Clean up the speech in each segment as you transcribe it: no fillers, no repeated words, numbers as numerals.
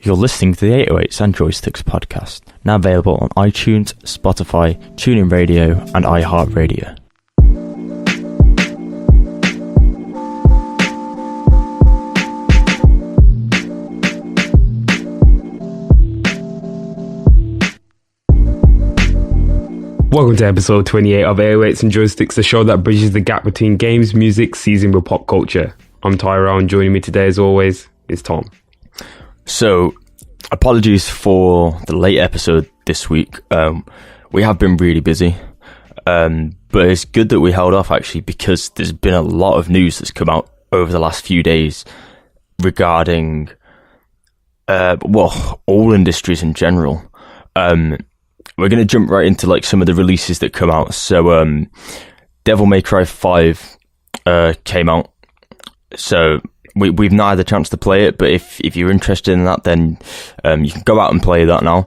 You're listening to the 808s and Joysticks podcast, now available on iTunes, Spotify, TuneIn Radio, and iHeartRadio. Welcome to episode 28 of 808s and Joysticks, the show that bridges the gap between games, music, season with pop culture. I'm Tairell, and joining me today, as always, is Tom. So, apologies for the late episode this week. We have been really busy, but it's good that we held off, actually, because there's been a lot of news that's come out over the last few days regarding, all industries in general. We're going to jump right into like some of the releases that come out. So, Devil May Cry 5 came out. So we've not had the chance to play it, but if you're interested in that, then you can go out and play that now.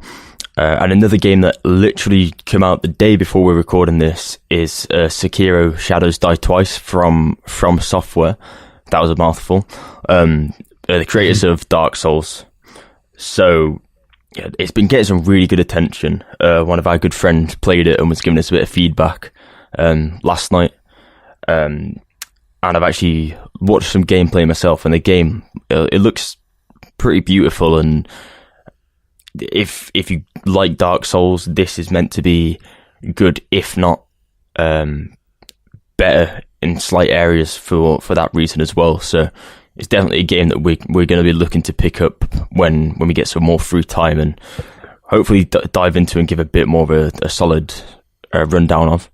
And another game that literally came out the day before we're recording this is Sekiro: Shadows Die Twice from Software. That was a mouthful. The creators of Dark Souls. So yeah, it's been getting some really good attention. One of our good friends played it and was giving us a bit of feedback last night. And I've actually watched some gameplay myself, and the game, it looks pretty beautiful. And if you like Dark Souls, this is meant to be good, if not better in slight areas for that reason as well. So it's definitely a game that we're going to be looking to pick up when we get some more free time, and hopefully dive into and give a bit more of a solid rundown of.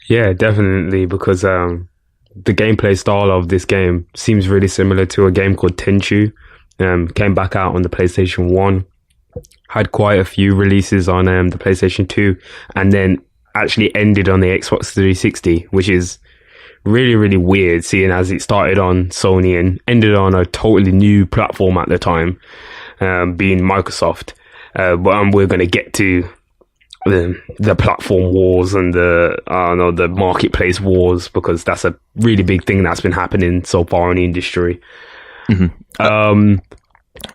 Yeah, definitely, because the gameplay style of this game seems really similar to a game called Tenchu. Came back out on the PlayStation 1, had quite a few releases on the PlayStation 2, and then actually ended on the Xbox 360, which is really, really weird, seeing as it started on Sony and ended on a totally new platform at the time, being Microsoft. But we're going to get to the platform wars and the marketplace wars, because that's a really big thing that's been happening so far in the industry. Mm-hmm.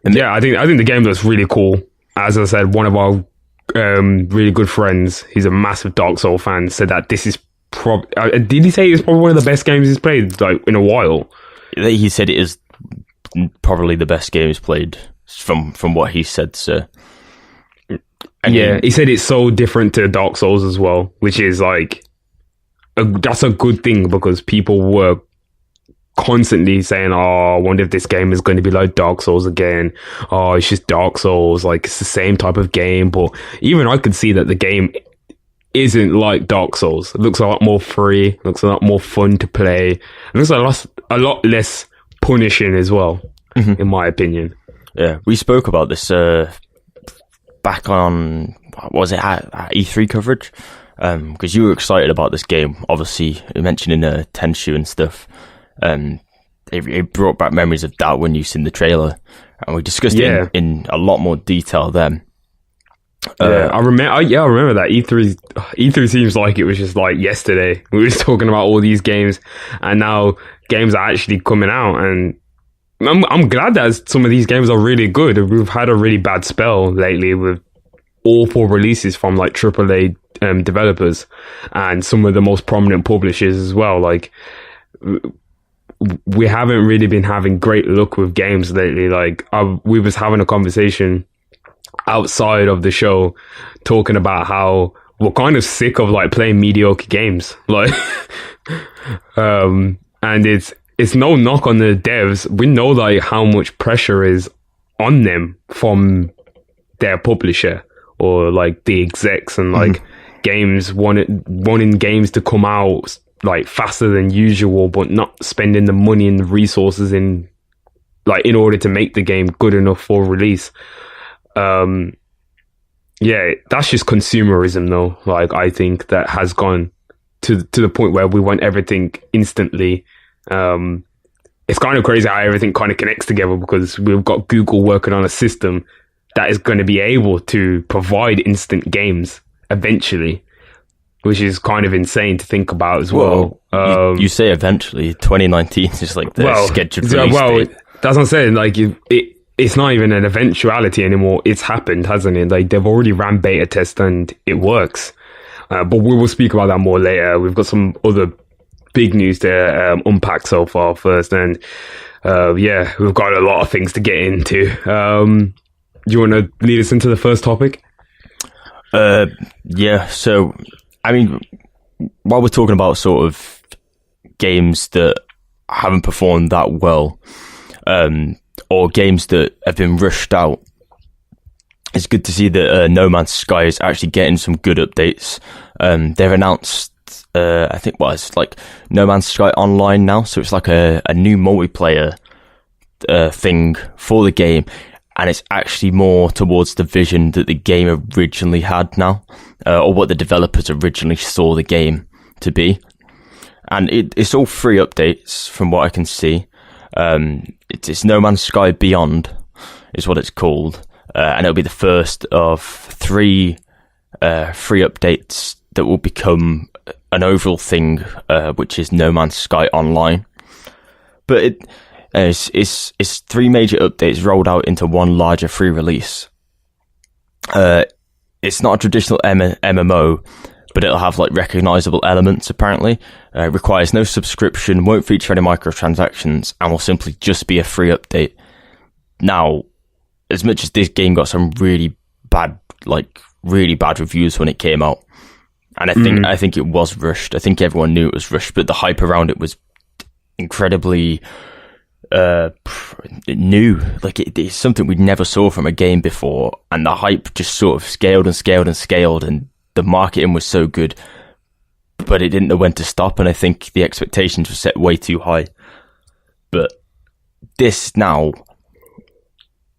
I think the game looks really cool. As I said, one of our really good friends, he's a massive Dark Souls fan, said that this is did he say it's probably one of the best games he's played like in a while? He said it is probably the best game he's played from what he said. So yeah, he said it's so different to Dark Souls as well, which is like that's a good thing, because people were constantly saying, "Oh, I wonder if this game is going to be like Dark Souls again. Oh, it's just Dark Souls. Like it's the same type of game." But even I could see that the game isn't like Dark Souls. It looks a lot more free. Looks a lot more fun to play. It looks a lot less punishing as well, in my opinion. Yeah, we spoke about this back on, what was it, at E3 coverage? Because you were excited about this game, obviously, mentioning Tenchu and stuff. It brought back memories of that when you seen the trailer, and we discussed it in a lot more detail then. I remember that E3 seems like it was just like yesterday. We were talking about all these games, and now games are actually coming out, and I'm glad that some of these games are really good. We've had a really bad spell lately with all 4 releases from like AAA developers and some of the most prominent publishers as well. Like we haven't really been having great luck with games lately. Like we was having a conversation outside of the show talking about how we're kind of sick of like playing mediocre games, like and it's no knock on the devs. We know like how much pressure is on them from their publisher or like the execs, and like games wanting games to come out like faster than usual, but not spending the money and the resources in order to make the game good enough for release. Yeah, that's just consumerism though. Like I think that has gone to the point where we want everything instantly. It's kind of crazy how everything kind of connects together, because we've got Google working on a system that is going to be able to provide instant games eventually, which is kind of insane to think about as well. You say eventually, 2019 is like the scheduled release date. That's what I'm saying. Like it's not even an eventuality anymore. It's happened, hasn't it? Like, they've already ran beta test and it works. But we will speak about that more later. We've got some other big news to unpack so far first. And we've got a lot of things to get into. Do you want to lead us into the first topic? Yeah. So, I mean, while we're talking about sort of games that haven't performed that well, or games that have been rushed out, it's good to see that No Man's Sky is actually getting some good updates. They've announced, I think, it's like No Man's Sky Online now, so it's like a new multiplayer thing for the game, and it's actually more towards the vision that the game originally had now, or what the developers originally saw the game to be. And it's all free updates from what I can see. It's No Man's Sky Beyond is what it's called, and it'll be the first of 3 free updates that will become an overall thing, which is No Man's Sky Online. But it's 3 major updates rolled out into one larger free release. It's not a traditional MMO, but it'll have like recognizable elements apparently. It requires no subscription, won't feature any microtransactions, and will simply just be a free update. Now, as much as this game got some really bad reviews when it came out, and I think it was rushed. I think everyone knew it was rushed, but the hype around it was incredibly new. Like it's something we'd never saw from a game before, and the hype just sort of scaled and scaled and scaled, and the marketing was so good, but it didn't know when to stop, and I think the expectations were set way too high. But this now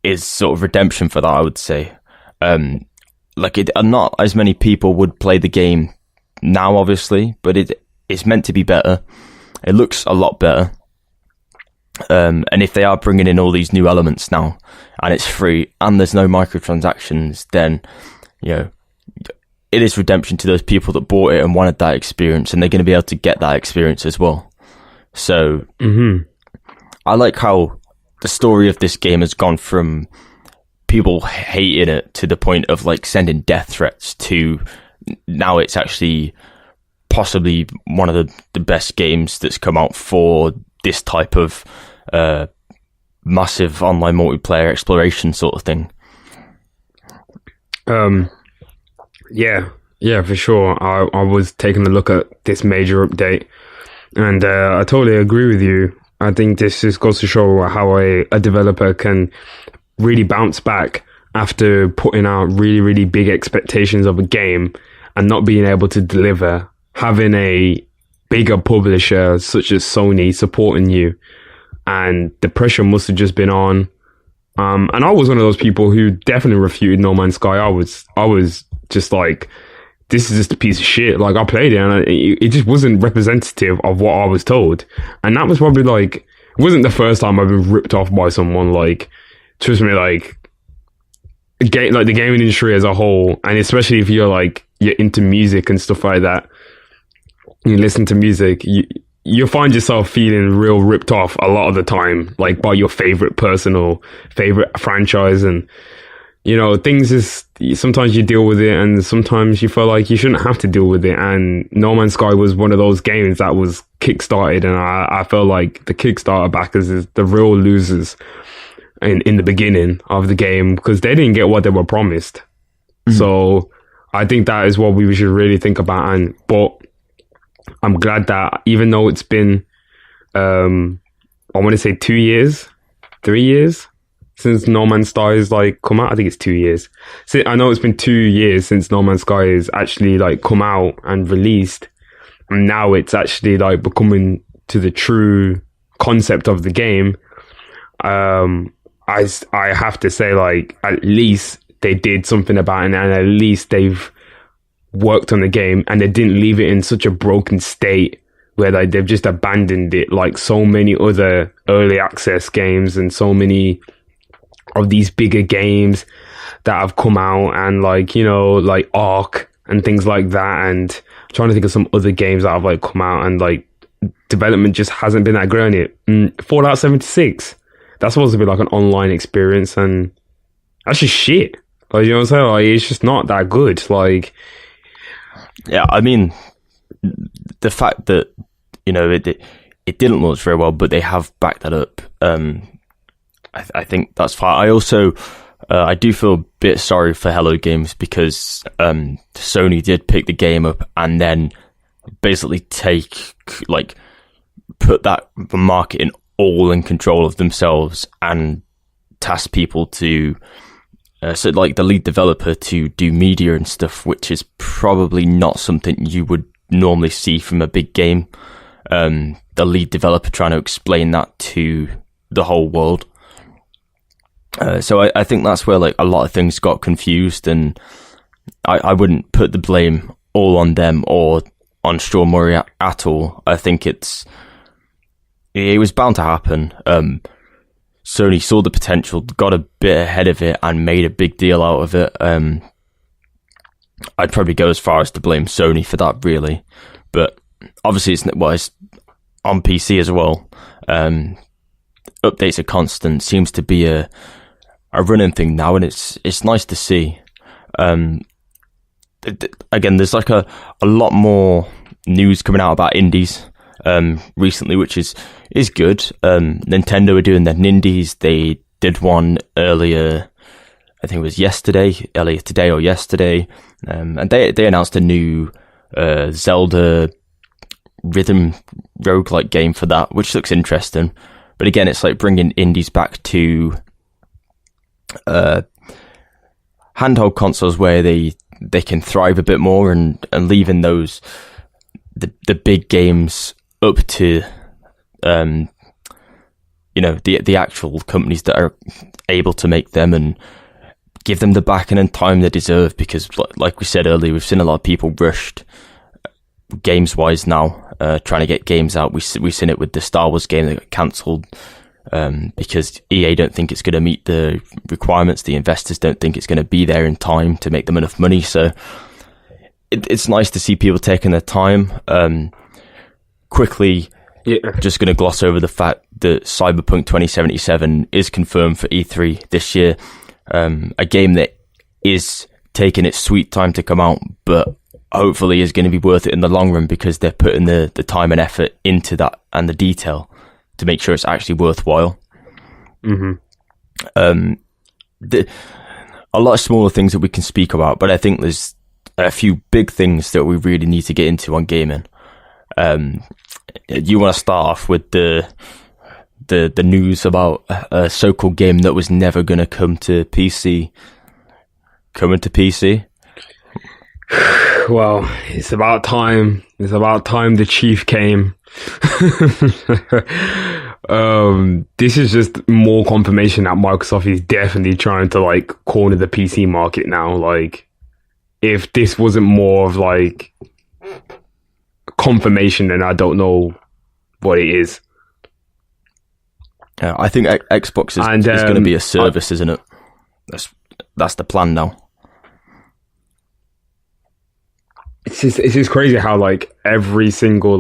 is sort of redemption for that, I would say. Not as many people would play the game now, obviously, but it's meant to be better. It looks a lot better. And if they are bringing in all these new elements now, and it's free, and there's no microtransactions, then, it is redemption to those people that bought it and wanted that experience, and they're going to be able to get that experience as well. So, I like how the story of this game has gone from people hating it to the point of like sending death threats to now it's actually possibly one of the best games that's come out for this type of massive online multiplayer exploration sort of thing. Yeah, for sure. I was taking a look at this major update, and I totally agree with you. I think this just goes to show how a developer can really bounce back after putting out really, really big expectations of a game and not being able to deliver. Having a bigger publisher such as Sony supporting you, and the pressure must have just been on. And I was one of those people who definitely refuted No Man's Sky. I was just like, this is just a piece of shit. Like, I played it and it just wasn't representative of what I was told. And that was probably like, it wasn't the first time I've been ripped off by someone. Like, trust me, like the gaming industry as a whole, and especially if you're into music and stuff like that, you listen to music, you find yourself feeling real ripped off a lot of the time, like by your favorite person or favorite franchise. And things is, sometimes you deal with it and sometimes you feel like you shouldn't have to deal with it. And No Man's Sky was one of those games that was kickstarted, and I felt like the Kickstarter backers is the real losers in the beginning of the game, because they didn't get what they were promised. So I think that is what we should really think about. But I'm glad that even though it's been, I want to say 2 years, 3 years since No Man's Sky has come out. I think it's 2 years. So I know it's been 2 years since No Man's Sky has actually come out and released, and now it's actually becoming to the true concept of the game. I have to say, at least they did something about it, and at least they've worked on the game, and they didn't leave it in such a broken state where they've just abandoned it like so many other early access games and so many of these bigger games that have come out, and like Ark and things like that. And I'm trying to think of some other games that have come out, and development just hasn't been that great on it. Fallout 76. that's supposed to be like an online experience, and that's just shit. Like, you know what I'm saying? Like, it's just not that good. Like, yeah, I mean, the fact that, you know, it didn't launch very well, but they have backed that up. I think that's fine. I also, I do feel a bit sorry for Hello Games, because Sony did pick the game up and then basically put that marketing all in control of themselves and task people to, so like the lead developer to do media and stuff, which is probably not something you would normally see from a big game. The lead developer trying to explain that to the whole world. So I think that's where like a lot of things got confused, and I wouldn't put the blame all on them or on Sean Murray at all. I think it was bound to happen. Sony saw the potential, got a bit ahead of it, and made a big deal out of it. I'd probably go as far as to blame Sony for that, really. But obviously, it's on PC as well. Updates are constant. Seems to be a running thing now, and it's nice to see. Again, there's like a lot more news coming out about indies recently, which is good. Nintendo are doing their Nindies. They did one earlier, I think it was earlier today or yesterday, and they announced a new Zelda rhythm roguelike game for that, which looks interesting. But again, it's like bringing indies back to handheld consoles where they can thrive a bit more, and leaving those the big games up to the actual companies that are able to make them, and give them the backing and time they deserve. Because like we said earlier, we've seen a lot of people rushed games wise now, trying to get games out. We've seen it with the Star Wars game that got cancelled because EA don't think it's going to meet the requirements. The investors don't think it's going to be there in time to make them enough money. So it's nice to see people taking their time. Quickly, just going to gloss over the fact that Cyberpunk 2077 is confirmed for E3 this year. A game that is taking its sweet time to come out, but hopefully is going to be worth it in the long run, because they're putting the time and effort into that and the detail to make sure it's actually worthwhile. Mm-hmm. A lot of smaller things that we can speak about, but I think there's a few big things that we really need to get into on gaming. You want to start off with the news about a so-called game that was never going to come to PC coming to PC? Well, it's about time. It's about time the chief came. This is just more confirmation that Microsoft is definitely trying to like corner the PC market now. Like, if this wasn't more of like confirmation, then I don't know what it is. Yeah, I think Xbox is going to be a service, isn't it? That's the plan now. It's just crazy how like every single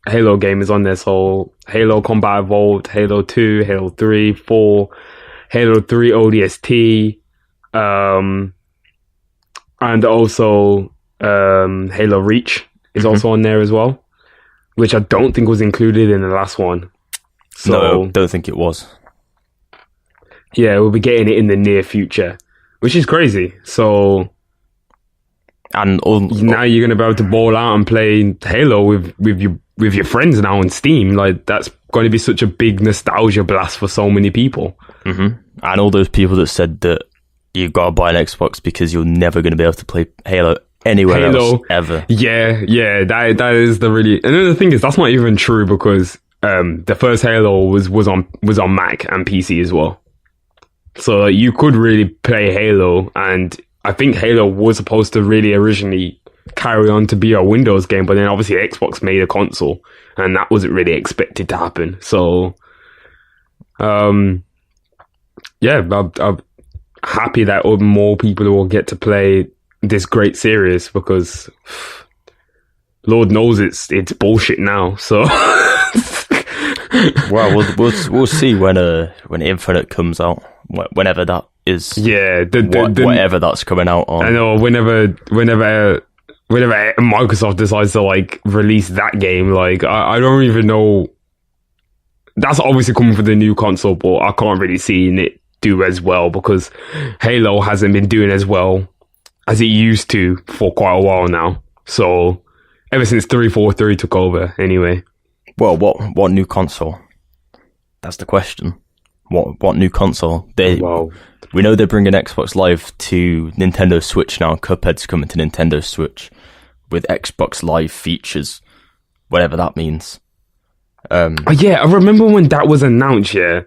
Halo game is on there. So Halo Combat Evolved, Halo 2, Halo 3, 4, Halo 3 ODST, and also Halo Reach is also on there as well, which I don't think was included in the last one. So, no, don't think it was. Yeah, we'll be getting it in the near future, which is crazy. So, and now you're gonna be able to ball out and play Halo with your friends now on Steam. Like, that's going to be such a big nostalgia blast for so many people. Mm-hmm. And all those people that said that you gotta buy an Xbox because you're never going to be able to play Halo anywhere else ever. Yeah, that is the really. And then the thing is, that's not even true, because the first Halo was on Mac and PC as well. So you could really play Halo, and I think Halo was supposed to really originally carry on to be a Windows game, but then obviously Xbox made a console, and that wasn't really expected to happen. So, yeah, I'm happy that more people will get to play this great series, because Lord knows it's bullshit now. So Well, we'll see when Infinite comes out, whenever that is. Yeah, whatever that's coming out on. I know whenever Microsoft decides to like release that game, like I don't even know. That's obviously coming for the new console, but I can't really see it do as well because Halo hasn't been doing as well as it used to for quite a while now. So ever since 343 took over, anyway. Well, what new console? That's the question. What new console? We know they're bringing Xbox Live to Nintendo Switch now. Cuphead's coming to Nintendo Switch with Xbox Live features, whatever that means. Yeah, I remember when that was announced. Yeah,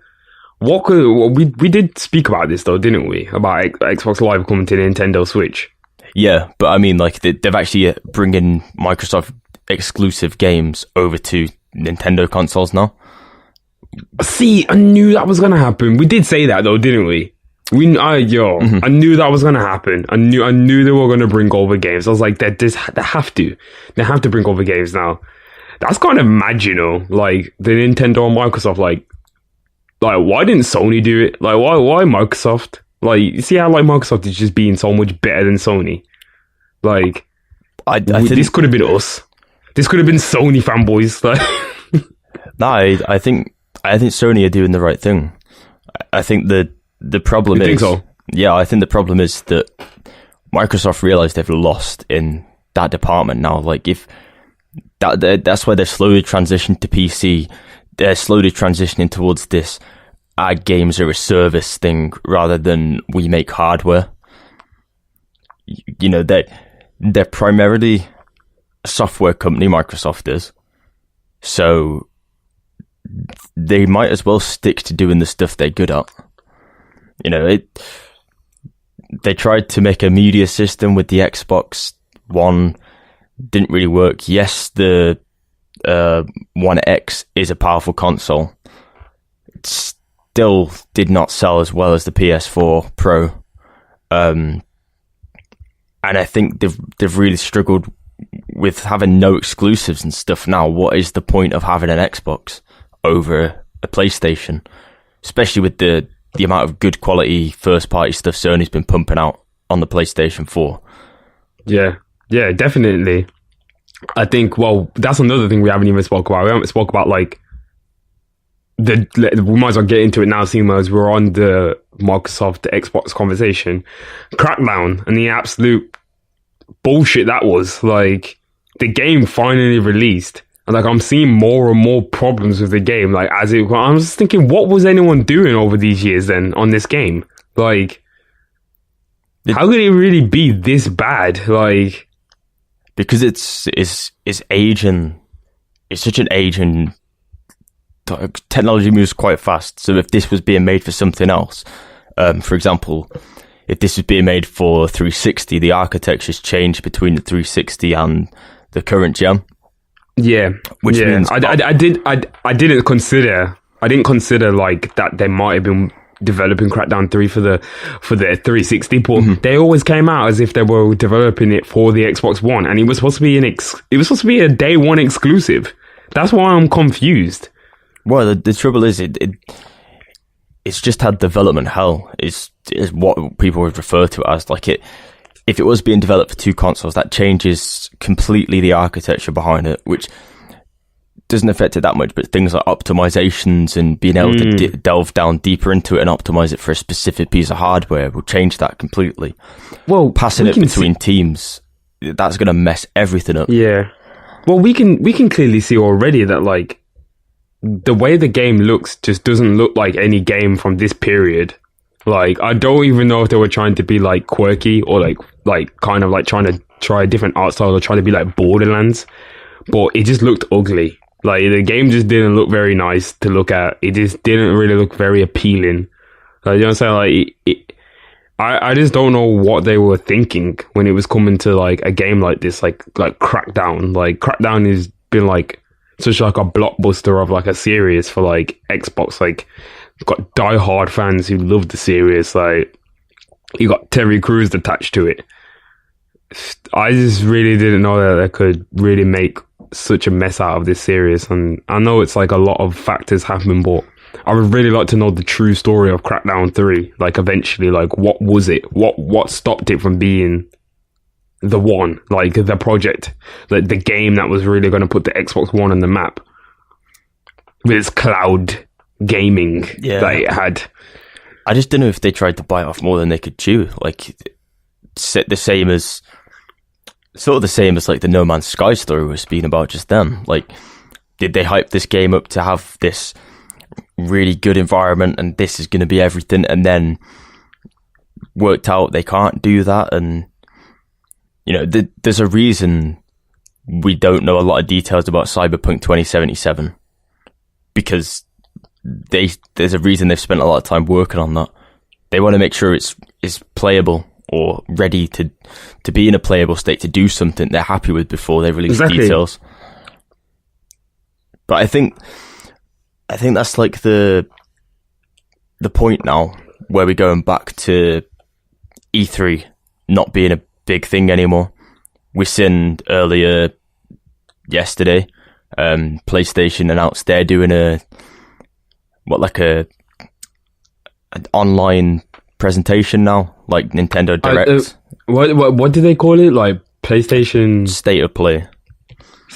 we did speak about this though, didn't we? About Xbox Live coming to Nintendo Switch. Yeah, but I mean, like they've actually bringing Microsoft exclusive games over to Nintendo consoles now. See, I knew that was gonna happen. We did say that though, didn't we? I knew that was gonna happen. I knew they were gonna bring over games. I was like, they have to bring over games now. That's kind of mad, you know. Like the Nintendo and Microsoft, like why didn't Sony do it? Like why Microsoft? Like you see how like Microsoft is just being so much better than Sony. Like I think this could have been us. This could have been Sony fanboys. Like no, I think Sony are doing the right thing. I think the problem is... think so? Yeah, I think the problem is that Microsoft realised they've lost in that department now. Like, if that's why they're slowly transitioning to PC. They're slowly transitioning towards this games are a service thing rather than we make hardware. You know, they're primarily a software company, Microsoft is. So they might as well stick to doing the stuff they're good at. You know, they tried to make a media system with the Xbox One, didn't really work. Yes, the One X is a powerful console. It still did not sell as well as the PS4 Pro. And I think they've really struggled with having no exclusives and stuff now. What is the point of having an Xbox over a PlayStation? Especially with the amount of good quality first party stuff Sony's been pumping out on the PlayStation 4. Yeah, definitely. I think, well, that's another thing we haven't even spoke about. We haven't spoke about, like, we might as well get into it now, seeing as we're on the Microsoft Xbox conversation. Crackdown and the absolute bullshit that was. Like, the game finally released. And, like, I'm seeing more and more problems with the game. Like, I was just thinking, what was anyone doing over these years then on this game? Like, how could it really be this bad? Like, because it's aging. It's such an aging. Technology moves quite fast. So if this was being made for something else, for example, if this was being made for 360, the architecture's changed between the 360 and the current gen. Yeah, which means I didn't consider like that they might have been developing Crackdown 3 for the 360, but they always came out as if they were developing it for the Xbox One, and it was supposed to be a day one exclusive. That's why I'm confused. Well, the trouble is it's just had development hell. Is what people would refer to it as. Like if it was being developed for two consoles, that changes completely the architecture behind it, which doesn't affect it that much, but things like optimizations and being able to delve down deeper into it and optimize it for a specific piece of hardware will change that completely. Well, passing it between teams, that's going to mess everything up. Yeah. Well, we can clearly see already that, like, the way the game looks just doesn't look like any game from this period. Like, I don't even know if they were trying to be, like, quirky or, like kind of, like, trying to try a different art style or try to be, like, Borderlands. But it just looked ugly. Like, the game just didn't look very nice to look at. It just didn't really look very appealing. Like, you know what I'm saying? Like, I just don't know what they were thinking when it was coming to, like, a game like this, like Crackdown. Like, Crackdown has been, like, such, like, a blockbuster of, like, a series for, like, Xbox. Like, got die-hard fans who love the series. Like, you got Terry Crews attached to it. I just really didn't know that they could really make such a mess out of this series. And I know it's like a lot of factors happen, but I would really like to know the true story of Crackdown 3. Like, eventually, like, what was it? What stopped it from being the one? Like, the project, like, the game that was really going to put the Xbox One on the map with its cloud gaming that it had. I just don't know if they tried to bite off more than they could chew. Like, the same as like the No Man's Sky story was being about just then. Like, did they hype this game up to have this really good environment and this is going to be everything, and then worked out they can't do that? And you know, there's a reason we don't know a lot of details about Cyberpunk 2077, because there's a reason they've spent a lot of time working on that. They want to make sure it's playable or ready to be in a playable state to do something they're happy with before they release details. But I think that's like the point now, where we're going back to E3 not being a big thing anymore. We seen earlier yesterday, PlayStation announced they're doing an online presentation now, like Nintendo Direct. What do they call it? Like PlayStation State of Play.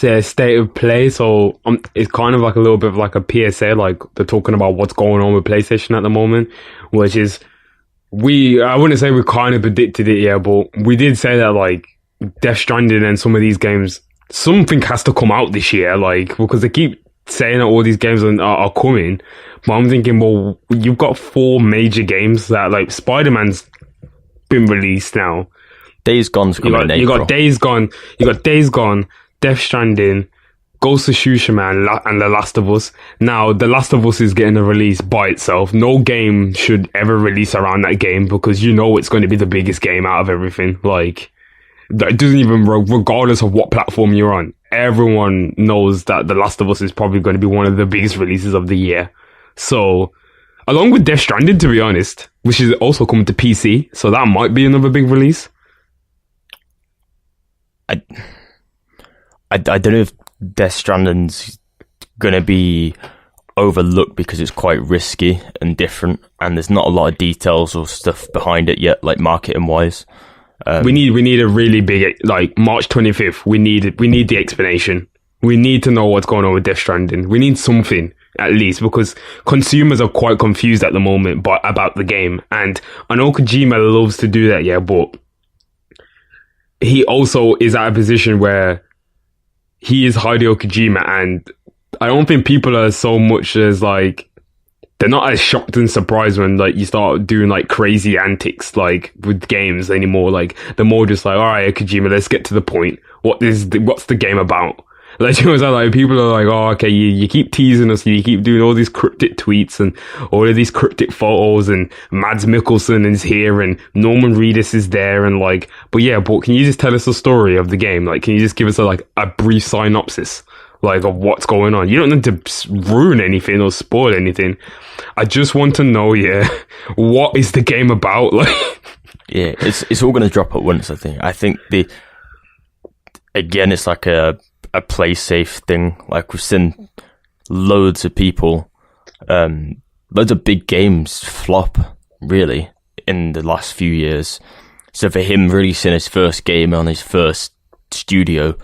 Yeah, State of Play. So it's kind of like a little bit of like a PSA. Like, they're talking about what's going on with PlayStation at the moment, which is I wouldn't say we kind of predicted it, yeah, but we did say that like Death Stranding and some of these games, something has to come out this year, like, because they keep saying that all these games are coming. But I'm thinking, well, you've got 4 major games that, like, Spider-Man's been released now. Days Gone's coming in April. You got Days Gone, Death Stranding, Ghost of Tsushima, and The Last of Us. Now, The Last of Us is getting a release by itself. No game should ever release around that game, because you know it's going to be the biggest game out of everything. Like, it doesn't even, regardless of what platform you're on, everyone knows that The Last of Us is probably going to be one of the biggest releases of the year. So, along with Death Stranding, to be honest, which is also coming to PC, so that might be another big release. I don't know if Death Stranding's going to be overlooked because it's quite risky and different, and there's not a lot of details or stuff behind it yet, like marketing wise. We need a really big, like, March 25th. We need the explanation. We need to know what's going on with Death Stranding. We need something, at least, because consumers are quite confused at the moment about the game. And I know Kojima loves to do that, yeah, but he also is at a position where he is Hideo Kojima, and I don't think people are so much as, like, they're not as shocked and surprised when, like, you start doing, like, crazy antics, like, with games anymore. Like, they're more just like, all right, Kojima, let's get to the point. What's the game about? Like, you know, like, people are like, oh, okay, you keep teasing us, you keep doing all these cryptic tweets and all of these cryptic photos, and Mads Mikkelsen is here and Norman Reedus is there, and like, but can you just tell us the story of the game? Like, can you just give us a brief synopsis, like, of what's going on? You don't need to ruin anything or spoil anything. I just want to know, what is the game about? Like, yeah, it's all going to drop at once, I think. I think it's like a play safe thing. Like, we've seen loads of people, loads of big games flop, really, in the last few years. So for him releasing his first game on his first studio,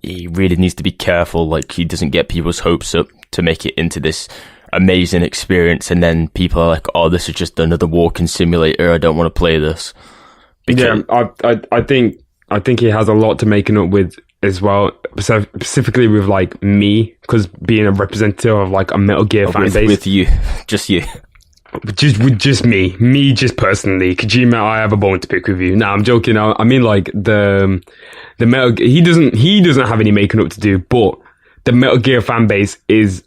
he really needs to be careful, like, he doesn't get people's hopes up to make it into this amazing experience, and then people are like, oh, this is just another walking simulator, I don't want to play this. Because I think he has a lot to making up with as well, specifically with, like, me, because being a representative of, like, a Metal Gear fan base. With you, just you. Just me, just personally. Kojima, I have a bone to pick with you. Nah, I'm joking. I mean, like, the Metal Gear, he doesn't have any making up to do, but the Metal Gear fan base is,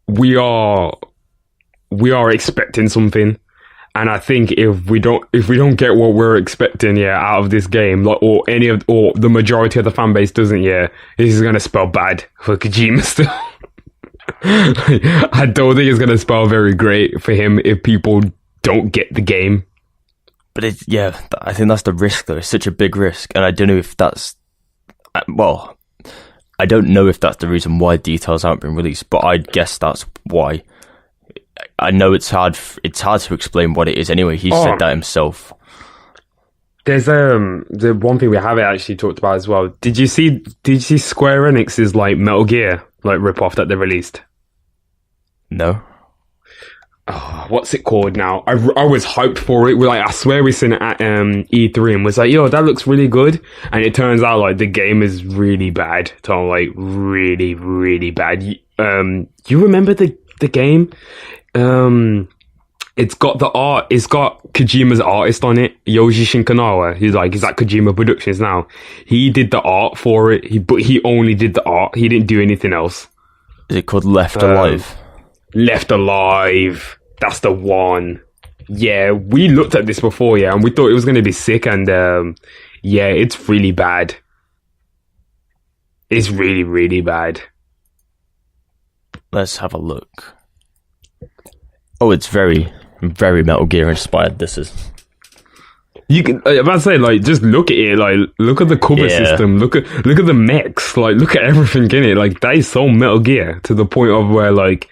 we are expecting something. And I think if we don't get what we're expecting, out of this game, like, or the majority of the fan base doesn't, this is gonna spell bad for Kojima still. I don't think it's gonna spell very great for him if people don't get the game. But I think that's the risk, though. It's such a big risk, and I don't know if that's, well, I don't know if that's the reason why details haven't been released, but I'd guess that's why. I know it's hard to explain what it is anyway. He said that himself. There's the one thing we haven't actually talked about as well. Did you see Square Enix's like Metal Gear like rip-off that they released? No. Oh, what's it called now? I was hyped for it. I swear we seen it at E3 and was like, yo, that looks really good. And it turns out like the game is really bad. Tom, like really, really bad. You remember the game? It's got the art. It's got Kojima's artist on it, Yoji Shinkanawha. He's at Kojima Productions now. He did the art for it. But he only did the art. He didn't do anything else. Is it called Left Alive? Left Alive. That's the one. Yeah, we looked at this before, and we thought it was going to be sick, and it's really bad. It's really, really bad. Let's have a look. Oh, it's very, very Metal Gear inspired, this is. You can, I'm about to say, like, just look at it, like, look at the cover system, look at the mechs, like, look at everything in it, like, that is so Metal Gear, to the point of where, like,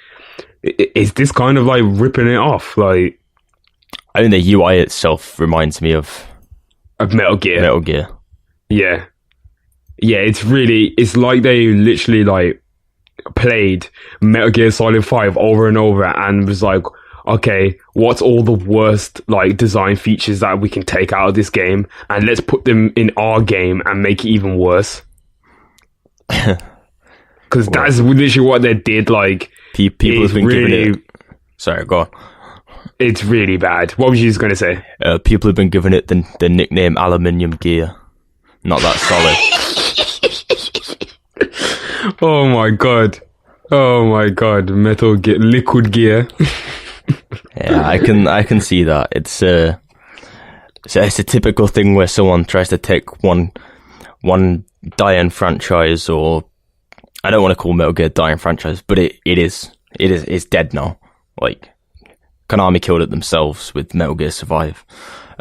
is this kind of like ripping it off? Like, I think the UI itself reminds me of Metal Gear. Metal Gear. Yeah, it's like they literally like played Metal Gear Solid 5 over and over and was like, okay, what's all the worst like design features that we can take out of this game, and let's put them in our game and make it even worse. Because that's literally what they did. Like, people have been giving it. Sorry, go on. It's really bad. What was you just going to say? People have been giving it the nickname Aluminium Gear. Not that solid. Oh my god! Metal Gear, Liquid Gear. Yeah, I can see that. It's a typical thing where someone tries to take one dying franchise, or I don't want to call Metal Gear dying franchise, but it's dead now. Like, Konami killed it themselves with Metal Gear Survive.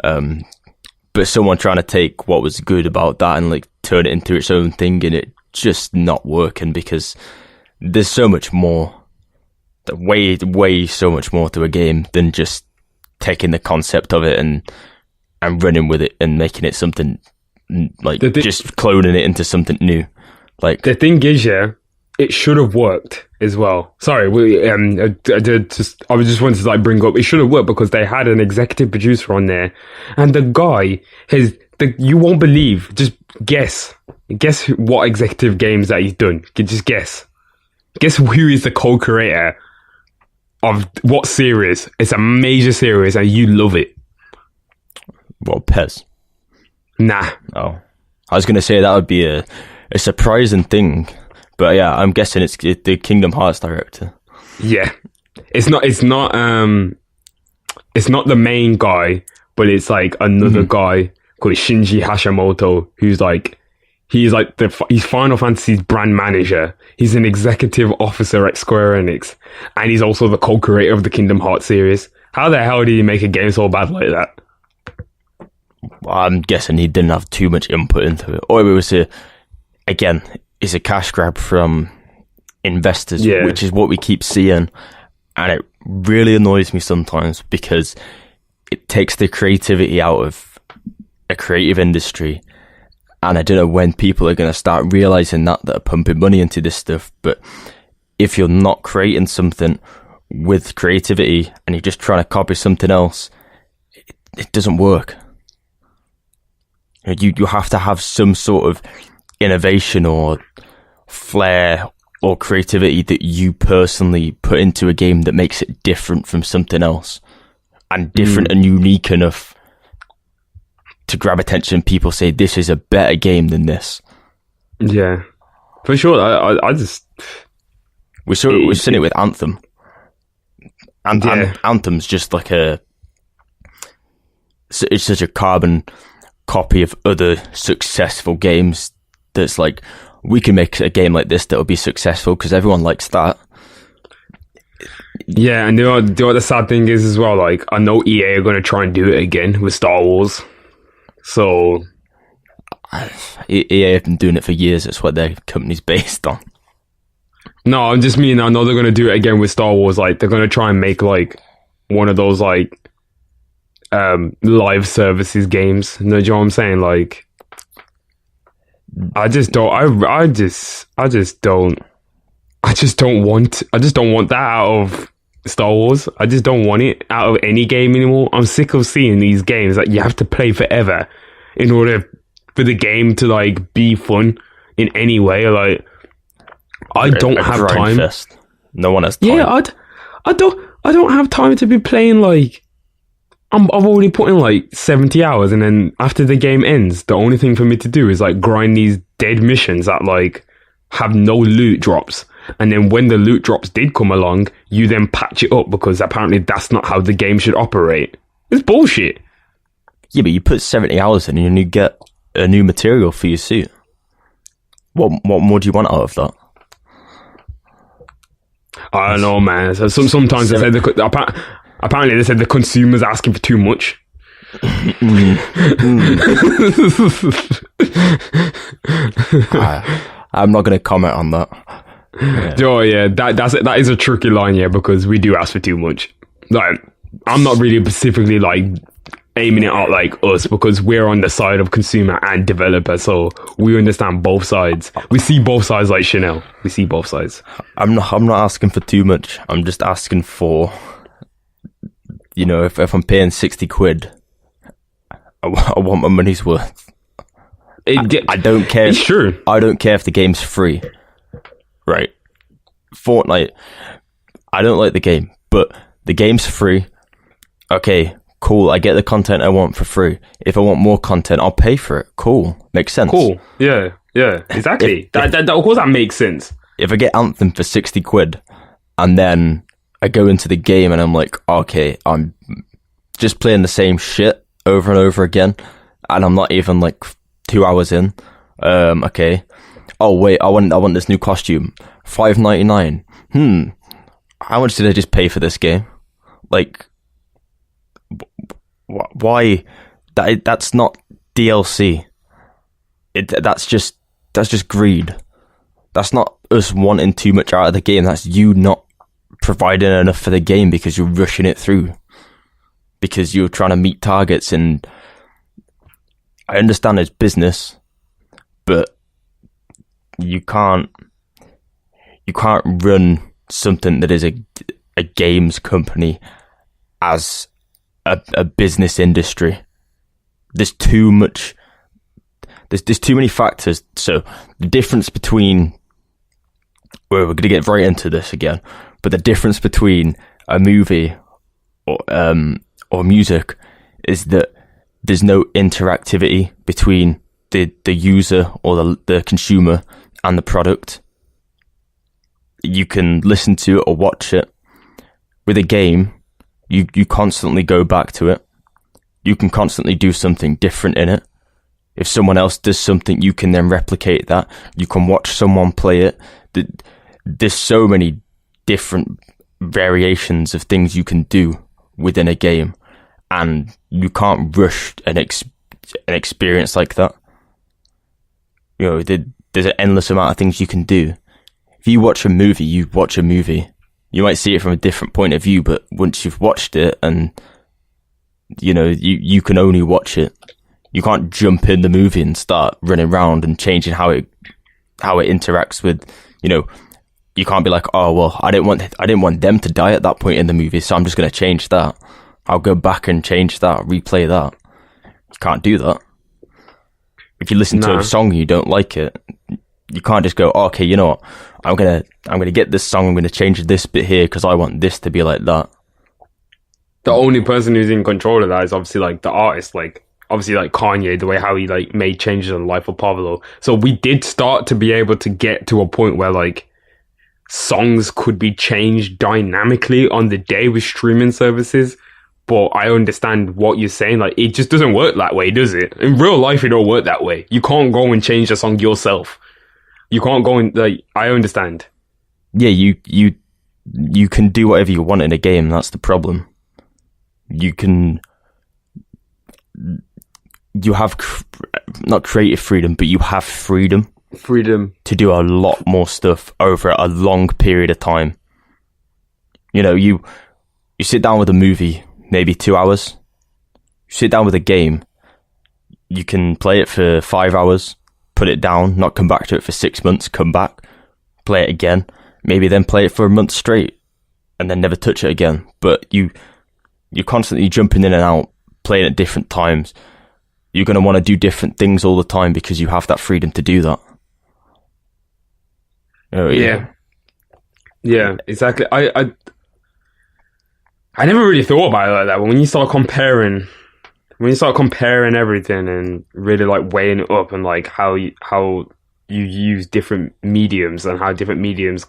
But someone trying to take what was good about that and like turn it into its own thing, and it just not working, because there's so much more, way so much more to a game than just taking the concept of it and running with it and making it something like just cloning it into something new. Like, the thing is, it should have worked as well. Sorry, I just wanted to like bring up, it should have worked because they had an executive producer on there, and the guy you won't believe. Just guess what executive games that he's done. Just guess who is the co-creator of what series. It's a major series, and you love it. Well, Pez. Nah. Oh, I was gonna say that would be a surprising thing. But yeah, I'm guessing it's the Kingdom Hearts director. Yeah, it's not the main guy, but it's like another guy called Shinji Hashimoto, who's like, he's Final Fantasy's brand manager. He's an executive officer at Square Enix, and he's also the co-creator of the Kingdom Hearts series. How the hell did he make a game so bad like that? Well, I'm guessing he didn't have too much input into it, or it was it's a cash grab from investors, which is what we keep seeing, and it really annoys me sometimes because it takes the creativity out of a creative industry, and I don't know when people are going to start realizing that are pumping money into this stuff. But if you're not creating something with creativity and you're just trying to copy something else, it doesn't work. You have to have some sort of innovation or flair or creativity that you personally put into a game that makes it different from something else, and different and unique enough to grab attention. People say this is a better game than this. Yeah, for sure. I just we've seen it with Anthem, and Anthem's just like it's such a carbon copy of other successful games that's like, we can make a game like this that will be successful because everyone likes that. Yeah, and you know what the sad thing is as well? Like, I know EA are going to try and do it again with Star Wars. So EA have been doing it for years. It's what their company's based on. No, I'm just meaning I know they're going to do it again with Star Wars. Like, they're going to try and make, like, one of those, like, live services games. You know what I'm saying? Like, I just don't want that out of Star Wars. I just don't want it out of any game anymore. I'm sick of seeing these games that you have to play forever in order for the game to, like, be fun in any way. Like, I don't have time. Fest. No one has time. Yeah, I don't have time to be playing, like, I've already put in like 70 hours, and then after the game ends, the only thing for me to do is like grind these dead missions that like have no loot drops. And then when the loot drops did come along, you then patch it up because apparently that's not how the game should operate. It's bullshit. Yeah, but you put 70 hours in and you get a new material for your suit. What more do you want out of that? I don't know, man. So sometimes they said apparently they said the consumer's asking for too much. I'm not going to comment on that. Yeah. Oh yeah, that is a tricky line, yeah, because we do ask for too much. Like, I'm not really specifically like aiming it at like us, because we're on the side of consumer and developer, so we understand both sides. We see both sides, like Chanel. We see both sides. I'm not asking for too much. I'm just asking for, you know, if I'm paying 60 quid, I want my money's worth. I don't care. It's true. I don't care if the game's free. Right. Fortnite, I don't like the game, but the game's free. Okay, cool. I get the content I want for free. If I want more content, I'll pay for it. Cool. Makes sense. Cool. Yeah, exactly. That of course that makes sense. If I get Anthem for 60 quid and then I go into the game and I'm like, okay, I'm just playing the same shit over and over again, and I'm not even like 2 hours in. Okay. Oh wait, I want this new costume. $5.99. How much did I just pay for this game? Like, why? That's not DLC. That's just greed. That's not us wanting too much out of the game. That's you not providing enough for the game because you're rushing it through, because you're trying to meet targets. And I understand it's business, but you can't run something that is a games company as a business industry. There's too much. There's too many factors. So the difference between, well, we're going to get right into this again, but the difference between a movie or music is that there's no interactivity between the user or the consumer and the product. You can listen to it or watch it. With a game, you constantly go back to it. You can constantly do something different in it. If someone else does something, you can then replicate that. You can watch someone play it. There's so many different variations of things you can do within a game, and you can't rush an experience like that. You know, there's an endless amount of things you can do. If you watch a movie, you watch a movie. You might see it from a different point of view, but once you've watched it, and you know, you can only watch it. You can't jump in the movie and start running around and changing how it interacts with, you know. You can't be like, oh well, I didn't want them to die at that point in the movie, so I'm just going to change that. I'll go back and change that, replay that. You can't do that. If you listen to a song and you don't like it, you can't just go, oh, okay, you know what? I'm gonna get this song. I'm gonna change this bit here because I want this to be like that. The only person who's in control of that is obviously like the artist, like obviously like Kanye, the way how he like made changes in the life of Pablo. So we did start to be able to get to a point where like songs could be changed dynamically on the day with streaming services. But I understand what you're saying. Like, it just doesn't work that way, does it? In real life, it don't work that way. You can't go and change the song yourself. You can't go and, like, I understand. Yeah, you can do whatever you want in a game. That's the problem. You have not creative freedom, but you have freedom to do a lot more stuff over a long period of time. You know, you sit down with a movie, maybe 2 hours. You sit down with a game, you can play it for 5 hours, put it down, not come back to it for 6 months, come back, play it again, maybe then play it for a month straight, and then never touch it again. But you're constantly jumping in and out, playing at different times. You're going to want to do different things all the time because you have that freedom to do that. Oh, yeah, exactly. I never really thought about it like that. But when you start comparing everything and really like weighing it up and like how you use different mediums and how different mediums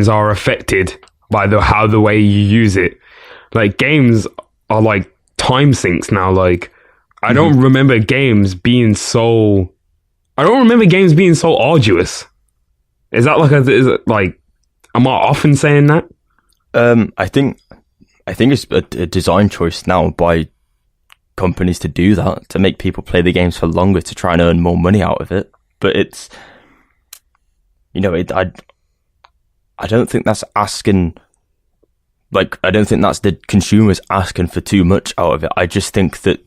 are affected by the way you use it. Like games are like time sinks now. Like I don't remember games being so arduous. Is it like, am I often saying that? I think it's a design choice now by companies to do that, to make people play the games for longer, to try and earn more money out of it. But it's, you know, I don't think that's asking, like, I don't think that's the consumers asking for too much out of it. I just think that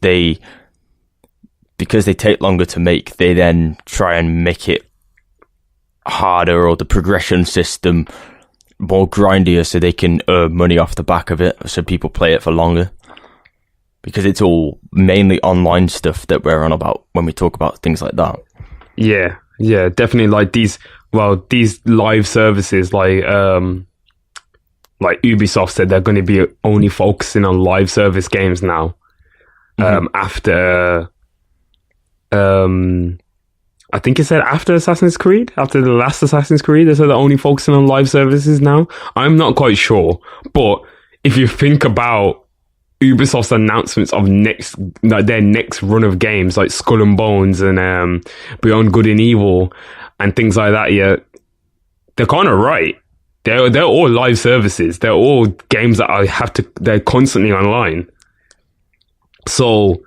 because they take longer to make, they then try and make it harder, or the progression system more grindier, so they can earn money off the back of it, so people play it for longer. Because it's all mainly online stuff that we're on about when we talk about things like that. Yeah, definitely. Like these live services, like Ubisoft said they're going to be only focusing on live service games now. After I think it said after Assassin's Creed, after the last Assassin's Creed, they said they're only focusing on live services now. I'm not quite sure, but if you think about Ubisoft's announcements of their next run of games, like Skull and Bones and Beyond Good and Evil and things like that, yeah, they're kind of right. They're all live services. They're all games that they're constantly online. So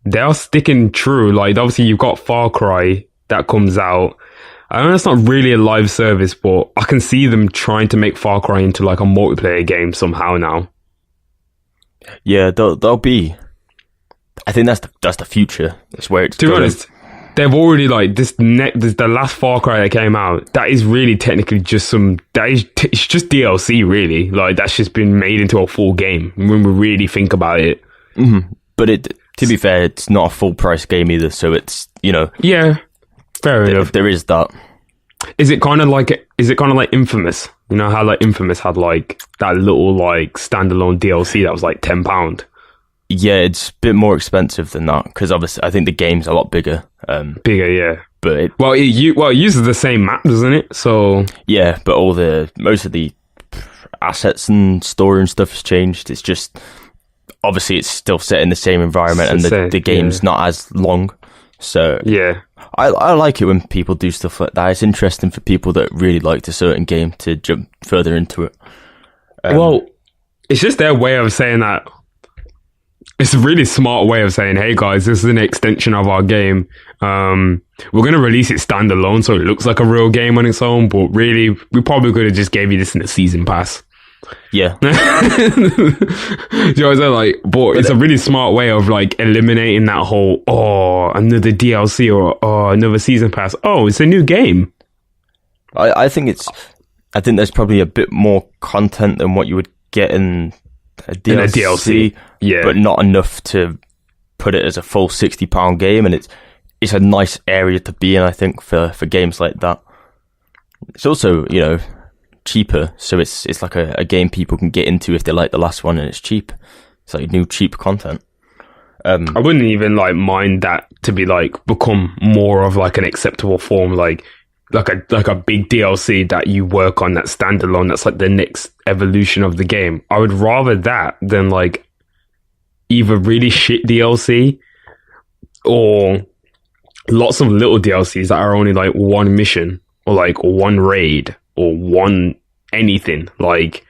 they're sticking true. Like, obviously you've got Far Cry that comes out. I know it's not really a live service, but I can see them trying to make Far Cry into like a multiplayer game somehow now. Yeah, they'll be. I think that's the future. That's where it's. To be honest, they've already like the last Far Cry that came out. That is really technically just it's just DLC, really. Like that's just been made into a full game when we really think about it. Mm-hmm. But to be fair, it's not a full price game either. So it's, you know. Yeah, fair enough. There is that. Is it kind of like Infamous? You know how like Infamous had like that little like standalone DLC that was like £10. Yeah, it's a bit more expensive than that because obviously I think the game's a lot bigger. Bigger, yeah. But it uses the same map, doesn't it? So yeah, but most of the assets and story and stuff has changed. It's just obviously it's still set in the same environment, and the game's not as long. So yeah, I like it when people do stuff like that. It's interesting for people that really liked a certain game to jump further into it. Well, it's just their way of saying that. It's a really smart way of saying, hey guys, this is an extension of our game. We're going to release it standalone so it looks like a real game on its own, but really, we probably could have just gave you this in the season pass. Yeah. You know what I'm saying? Like, but it's a really smart way of like eliminating that whole, another DLC or another season pass. Oh, it's a new game. I think there's probably a bit more content than what you would get in a DLC, yeah, but not enough to put it as a full £60 game, and it's a nice area to be in, I think, for games like that. It's also, you know, cheaper, so it's like a game people can get into if they like the last one, and it's cheap. It's like new cheap content. I wouldn't even like mind that to be like become more of like an acceptable form, like a big DLC that you work on that's standalone, that's like the next evolution of the game. I would rather that than like either really shit DLC or lots of little DLCs that are only like one mission or like one raid or one anything. Like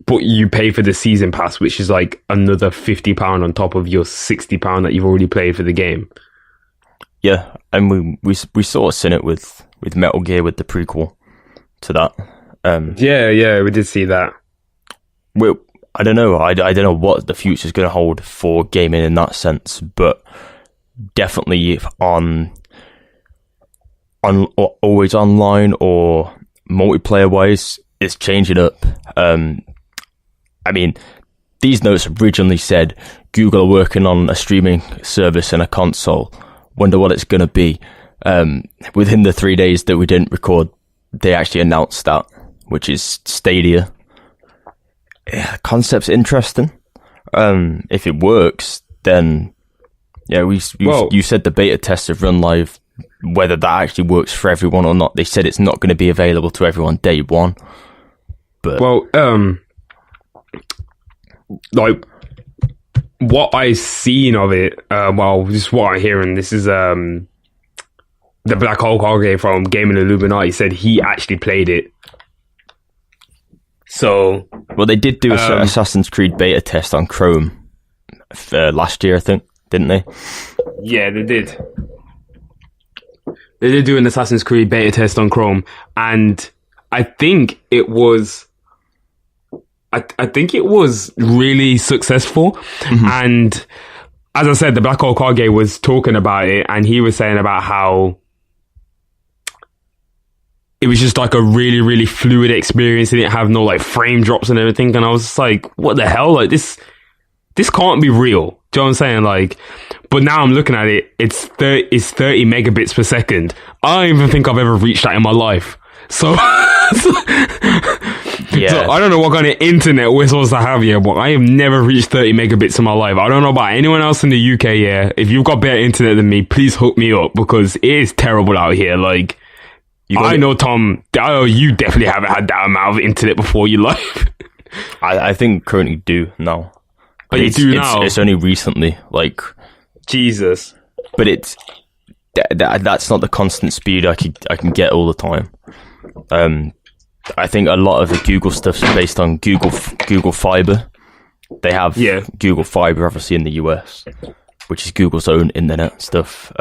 but you pay for the season pass, which is like another £50 on top of your £60 that you've already paid for the game. Yeah, and we sort of seen it with Metal Gear with the prequel to that. Yeah, we did see that. Well, I don't know. I don't know what the future's going to hold for gaming in that sense, but definitely on always online or multiplayer wise, it's changing up. I mean, these notes originally said Google are working on a streaming service and a console. Wonder what it's going to be. Within the 3 days that we didn't record, they actually announced that, which is Stadia. Yeah, concept's interesting. If it works, then yeah, you said the beta tests have run live. Whether that actually works for everyone or not, they said it's not going to be available to everyone day one. But like what I've seen of it, just what I'm hearing. This is the Black Hole Kage from Gaming Illuminati said he actually played it. So, well, they did do a Assassin's Creed beta test on Chrome last year, I think, didn't they? Yeah, they did. They did do an Assassin's Creed beta test on Chrome, and I think it was. I think it was really successful, and as I said, the Black Hole Kage was talking about it, and he was saying about how it was just like a really, really fluid experience. It didn't have no like frame drops and everything. And I was just like, what the hell? Like this can't be real. Do you know what I'm saying? Like, but now I'm looking at it, it's 30 megabits per second. I don't even think I've ever reached that in my life. So, yeah. So I don't know what kind of internet we're supposed to have here, but I have never reached 30 megabits in my life. I don't know about anyone else in the UK. Yeah. If you've got better internet than me, please hook me up because it is terrible out here. Like, I know, Tom, you definitely haven't had that amount of internet before your life. I think currently do now. But you do now? It's only recently, like... Jesus. But it's... That's not the constant speed I can get all the time. I think a lot of the Google stuff's based on Google Fiber. They have Google Fiber, obviously, in the US, which is Google's own internet stuff.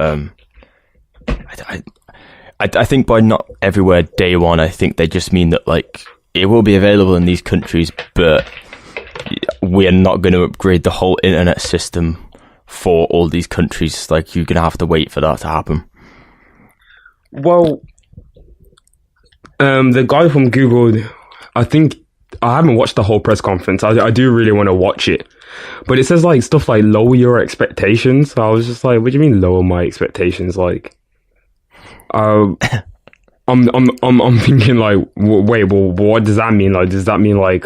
I think by not everywhere day one, I think they just mean that like it will be available in these countries, but we are not going to upgrade the whole internet system for all these countries. Like you're going to have to wait for that to happen. Well, the guy from Google, I think I haven't watched the whole press conference. I do really want to watch it, but it says like stuff like lower your expectations. So I was just like, what do you mean lower my expectations? Like. I'm thinking like, wait, well, what does that mean? Like, does that mean like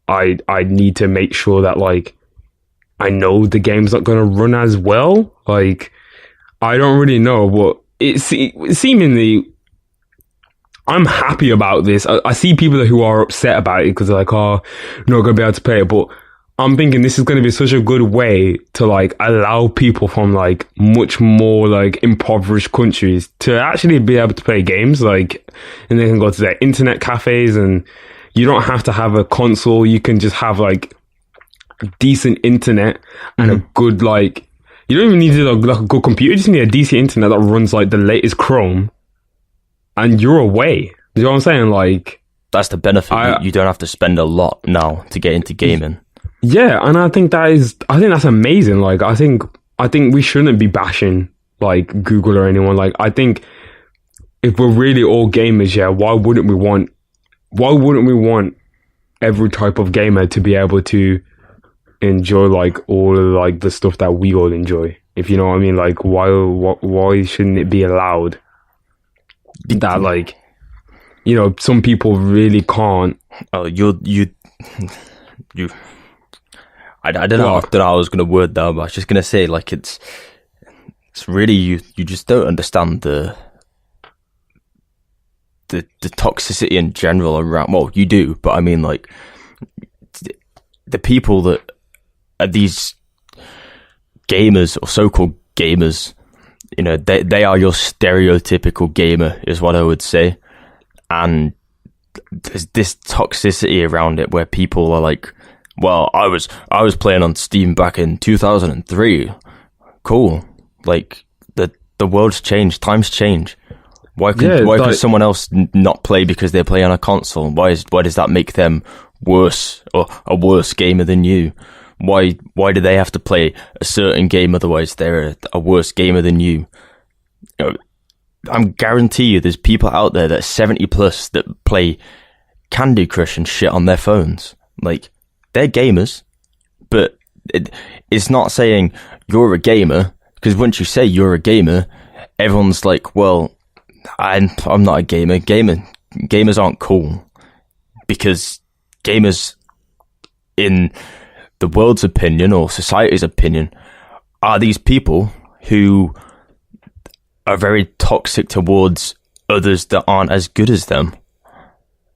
I need to make sure that like I know the game's not going to run as well? Like, I don't really know, but seemingly I'm happy about this. I see people who are upset about it because they're like, oh, I'm not going to be able to play it, but I'm thinking this is going to be such a good way to like allow people from like much more like impoverished countries to actually be able to play games, like, and they can go to their internet cafes and you don't have to have a console. You can just have like decent internet and a good, like, you don't even need like a good computer. You just need a decent internet that runs like the latest Chrome and you're away. You know what I'm saying? Like, that's the benefit. You don't have to spend a lot now to get into gaming. Yeah, and I think that's amazing. Like, I think we shouldn't be bashing like Google or anyone. Like, I think if we're really all gamers, why wouldn't we want every type of gamer to be able to enjoy like all of like the stuff that we all enjoy? If you know what I mean, like why shouldn't it be allowed that, like, you know, some people really can't. Oh, you. I don't know how I was going to word that, but I was just going to say, like, it's really, you just don't understand the toxicity in general around, well, you do, but I mean, like, the people that are these gamers, or so-called gamers, you know, they are your stereotypical gamer, is what I would say, and there's this toxicity around it where people are like, well, I was playing on Steam back in 2003. Cool. Like, the world's changed, times change. Why could someone else not play because they play on a console? Why does that make them worse, or a worse gamer than you? Why do they have to play a certain game, otherwise they're a worse gamer than you? You know, I'm guarantee you there's people out there that are 70 plus that play Candy Crush and shit on their phones. Like, they're gamers, but it's not saying you're a gamer, because once you say you're a gamer, everyone's like, well, I'm not a gamer. Gamers aren't cool, because gamers, in the world's opinion or society's opinion, are these people who are very toxic towards others that aren't as good as them,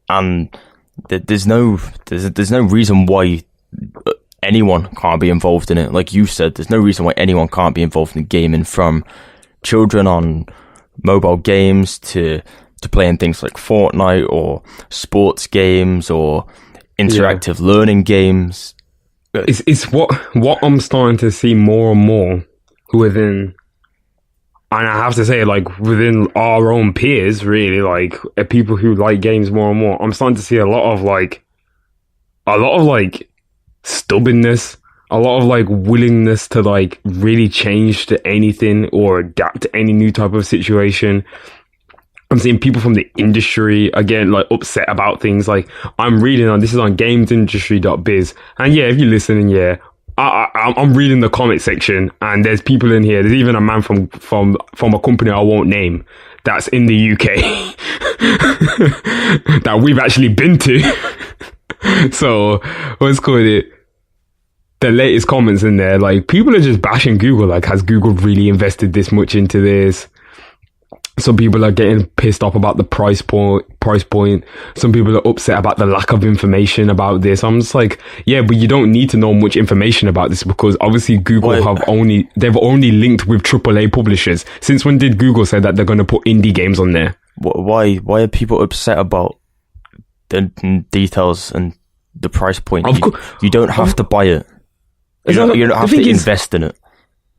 and there's no reason why anyone can't be involved in it. Like you said, there's no reason why anyone can't be involved in gaming, from children on mobile games to playing things like Fortnite or sports games or interactive learning games. It's what I'm starting to see more and more within, and I have to say, like, within our own peers, really, like, people who like games more and more. I'm starting to see a lot of stubbornness, a lot of like willingness to like really change to anything or adapt to any new type of situation. I'm seeing people from the industry again, like, upset about things. Like, I'm reading on, this is on gamesindustry.biz, and yeah, if you're listening, I'm reading the comment section, and there's people in here. There's even a man from a company I won't name that's in the UK that we've actually been to. So let's call it. The latest comments in there, like, people are just bashing Google. Like, has Google really invested this much into this? Some people are getting pissed off about the price point. Some people are upset about the lack of information about this. I'm just like, yeah, but you don't need to know much information about this, because obviously Google they've only linked with AAA publishers. Since when did Google say that they're going to put indie games on there? Why are people upset about the details and the price point? You don't have to buy it. You don't have to invest in it.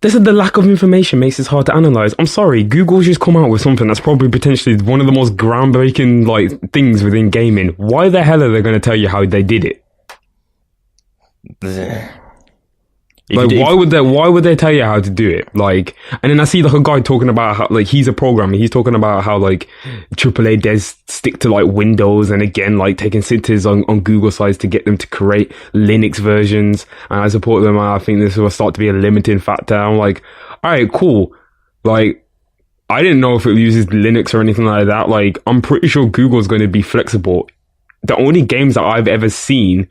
They said the lack of information makes it hard to analyze. I'm sorry, Google's just come out with something that's probably potentially one of the most groundbreaking like things within gaming. Why the hell are they going to tell you how they did it? Like, why would they tell you how to do it? Like, and then I see like a guy talking about how, like, he's a programmer. He's talking about how like AAA devs stick to like Windows, and again, like, taking sitters on Google sides to get them to create Linux versions. And I support them. I think this will start to be a limiting factor. I'm like, all right, cool. Like, I didn't know if it uses Linux or anything like that. Like, I'm pretty sure Google's going to be flexible. The only games that I've ever seen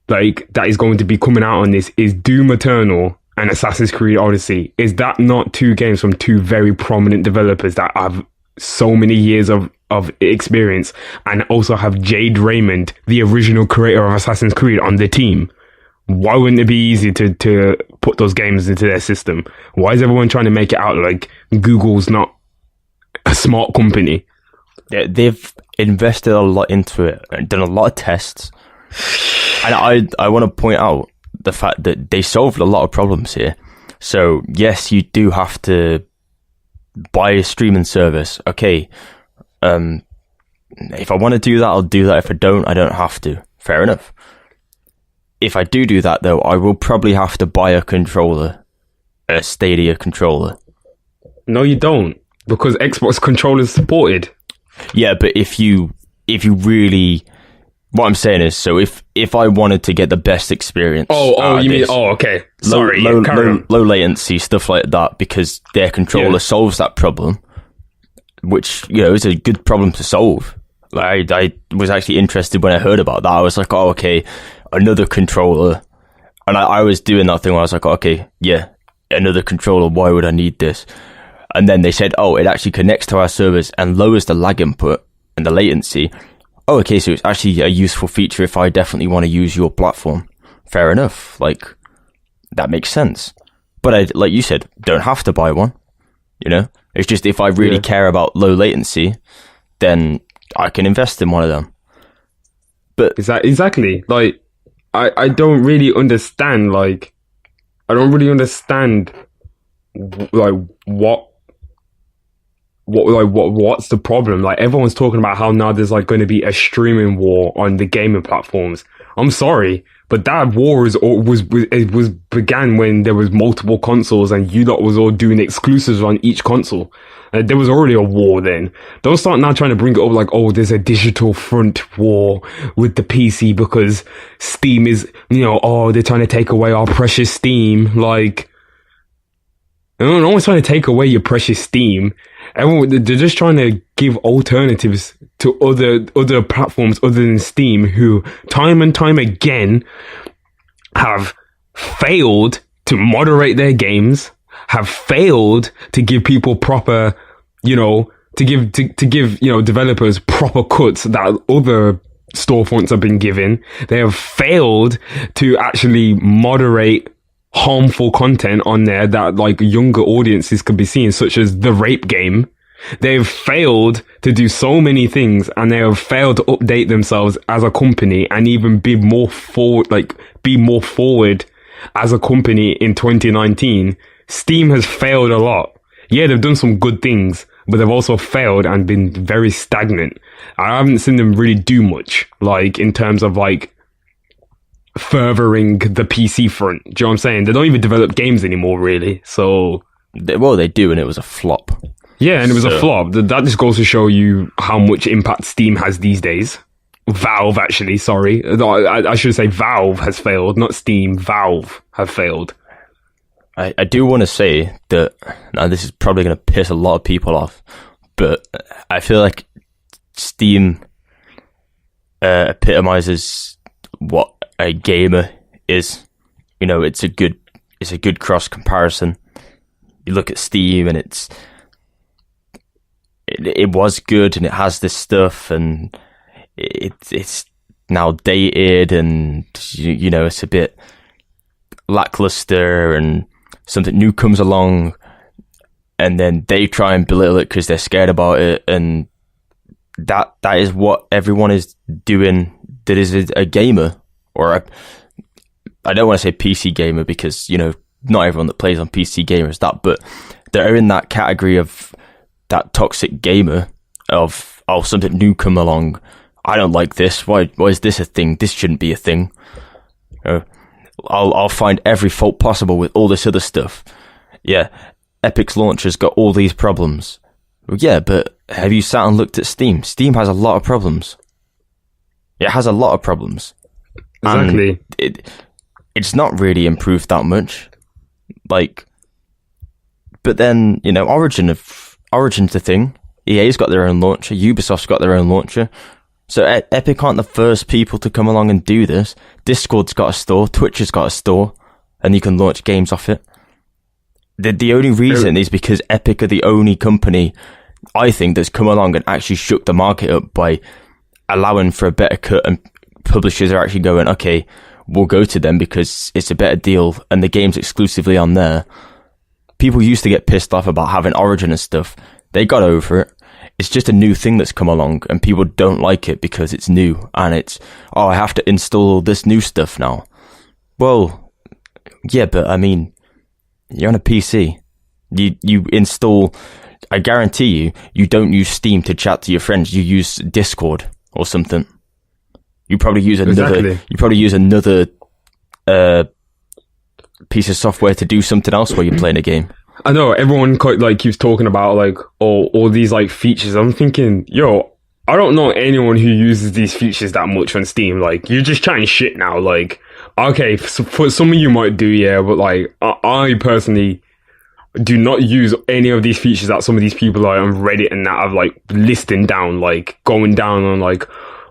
like that is going to be coming out on this is Doom Eternal and Assassin's Creed Odyssey. Is that not two games from two very prominent developers that have so many years of experience, and also have Jade Raymond, the original creator of Assassin's Creed, on the team? Why wouldn't it be easy to put those games into their system? Why is everyone trying to make it out like Google's not a smart company? Yeah, they've invested a lot into it and done a lot of tests. And I want to point out the fact that they solved a lot of problems here. So, yes, you do have to buy a streaming service. Okay, if I want to do that, I'll do that. If I don't have to. Fair enough. If I do that, though, I will probably have to buy a controller, a Stadia controller. No, you don't, because Xbox controllers supported. Yeah, but if you really... What I'm saying is, so if I wanted to get the best experience... okay. Sorry. Low latency, stuff like that, because their controller solves that problem, which, you know, is a good problem to solve. Like, I was actually interested when I heard about that. I was like, oh, okay, another controller. And I was doing that thing where I was like, okay, yeah, another controller, why would I need this? And then they said, oh, it actually connects to our servers and lowers the lag input and the latency. Oh, okay, so it's actually a useful feature if I definitely want to use your platform. Fair enough. Like, that makes sense. But I, like you said, don't have to buy one. You know? It's just if I really care about low latency, then I can invest in one of them. But exactly. Like, I don't really understand. Like, I don't really understand. Like, what's the problem? Like, everyone's talking about how now there's like going to be a streaming war on the gaming platforms. I'm sorry, but that war was began when there was multiple consoles and you lot was all doing exclusives on each console. There was already a war then. Don't start now trying to bring it up like, oh, there's a digital front war with the PC because Steam is, oh, they're trying to take away our precious Steam. Like, no one's trying to take away your precious Steam. They're just trying to give alternatives to other platforms other than Steam, who time and time again have failed to moderate their games, have failed to give people proper, to give developers proper cuts that other storefronts have been given. They have failed to actually moderate harmful content on there that like younger audiences could be seeing, such as the rape game. They've failed to do so many things, and they have failed to update themselves as a company and even be more forward as a company in 2019. Steam has failed a lot. Yeah, they've done some good things, but they've also failed and been very stagnant. I haven't seen them really do much, like, in terms of like furthering the PC front. Do you know what I'm saying? They don't even develop games anymore, really. So, well, they do, and it was a flop. Yeah, and it was a flop. That just goes to show you how much impact Steam has these days. Valve, actually, sorry. I should say Valve has failed, not Steam. Valve have failed. I do want to say that, now this is probably going to piss a lot of people off, but I feel like Steam epitomizes what a gamer is. It's a good cross comparison. You look at Steam and it was good and it has this stuff and it's now dated and it's a bit lackluster, and something new comes along and then they try and belittle it because they're scared about it, and that is what everyone is doing that is a gamer, or I don't want to say PC gamer because not everyone that plays on PC gamer is that, but they're in that category of that toxic gamer of, oh, something new come along, I don't like this, why is this a thing, this shouldn't be a thing. I'll find every fault possible with all this other stuff. Yeah, Epic's launcher's got all these problems. Well, yeah, but have you sat and looked at Steam? Steam has a lot of problems. It has a lot of problems. Exactly. And it's not really improved that much. Like, but then, Origin's the thing. EA's got their own launcher. Ubisoft's got their own launcher. So Epic aren't the first people to come along and do this. Discord's got a store. Twitch has got a store. And you can launch games off it. The only reason is because Epic are the only company, I think, that's come along and actually shook the market up by allowing for a better cut, and publishers are actually going, okay, we'll go to them because it's a better deal and the game's exclusively on there. People used to get pissed off about having Origin and stuff. They got over it. It's just a new thing that's come along and people don't like it because it's new and it's, oh, I have to install this new stuff now. Well, yeah, but I mean, you're on a PC. You install, I guarantee you don't use Steam to chat to your friends. You use Discord or something. You probably use another piece of software to do something else while you're playing a game. I know everyone keeps talking about all these features. I'm thinking, yo, I don't know anyone who uses these features that much on Steam. Like, you're just chatting shit now. Like, okay, for some of you might do, yeah, but I personally do not use any of these features that some of these people on Reddit and that have listing down, going down on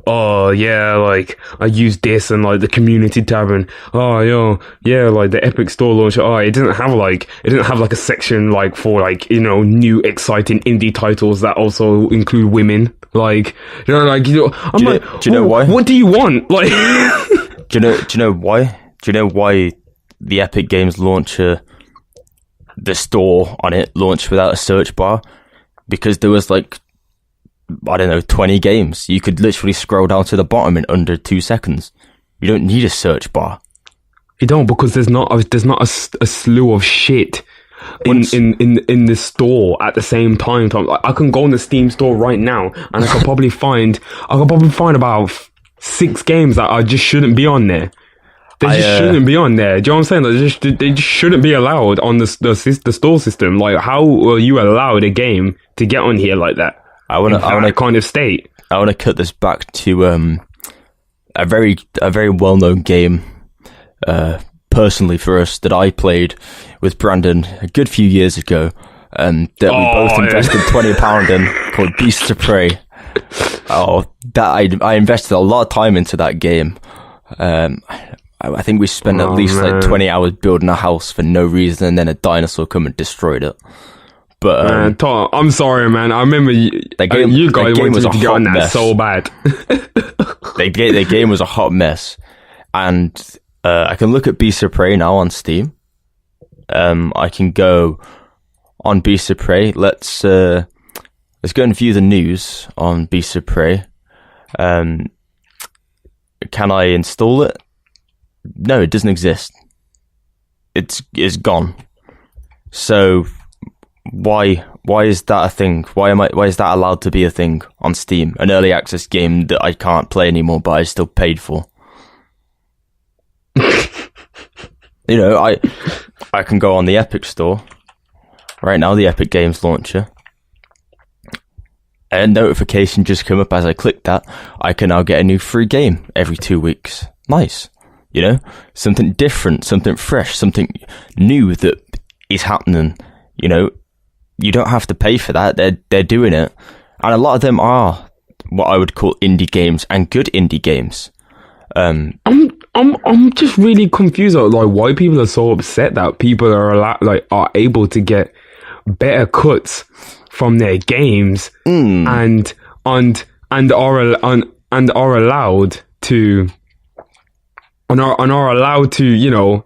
oh yeah, I use this and the community tab and oh yo, yeah, the Epic Store launcher. Oh, it didn't have a section for new exciting indie titles that also include women. I'm do you know why? What do you want? Do you know why? Do you know why the Epic Games launcher, the store on it, launched without a search bar? Because there was I don't know, 20 games. You could literally scroll down to the bottom in under 2 seconds. You don't need a search bar. You don't, because there's not a slew of shit in the store at the same time. Like, I can go in the Steam store right now and I could probably find about 6 games that just shouldn't be on there. They just shouldn't be on there. Do you know what I'm saying? They just shouldn't be allowed on the store system. Like, how are you allowed a game to get on here like that? I want to kind of state. I want to cut this back to a very well-known game, personally for us, that I played with Brandon a good few years ago, that we both invested £20 in, called Beasts of Prey. I invested a lot of time into that game. I think we spent at least like 20 hours building a house for no reason, and then a dinosaur come and destroyed it. But Tom, I'm sorry, man. I remember you guys wanted to get on that so bad. The game was a hot mess, and I can look at Beasts of Prey now on Steam. I can go on Beasts of Prey. Let's go and view the news on Beasts of Prey. Can I install it? No, it doesn't exist. It's gone. So why is that a thing? Why is that allowed to be a thing on Steam? An early access game that I can't play anymore, but I still paid for. You know, I can go on the Epic Store right now, the Epic Games launcher. A notification just come up as I clicked that. I can now get a new free game every 2 weeks. Nice. You know, something different, something fresh, something new that is happening. You know, you don't have to pay for that. They're doing it, and a lot of them are what I would call indie games, and good indie games. I'm just really confused at like why people are so upset that people are able to get better cuts from their games and are allowed to. And are allowed to, you know,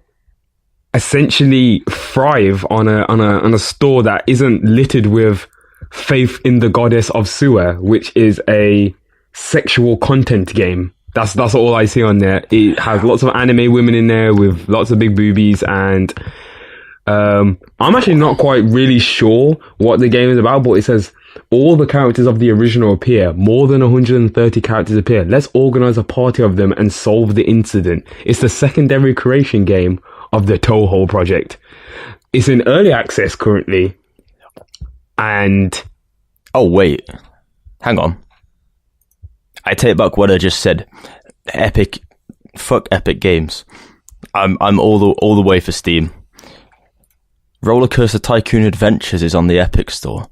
essentially thrive on a store that isn't littered with Faith in the Goddess of Sewer, which is a sexual content game. That's all I see on there. It has lots of anime women in there with lots of big boobies, and I'm actually not quite really sure what the game is about, but it says all the characters of the original appear. More than 130 characters appear. Let's organize a party of them and solve the incident. It's the secondary creation game of the Toho project. It's in early access currently. And... Oh, wait. Hang on. I take back what I just said. Epic... Fuck Epic Games. I'm all the way for Steam. Roller Coaster Tycoon Adventures is on the Epic Store.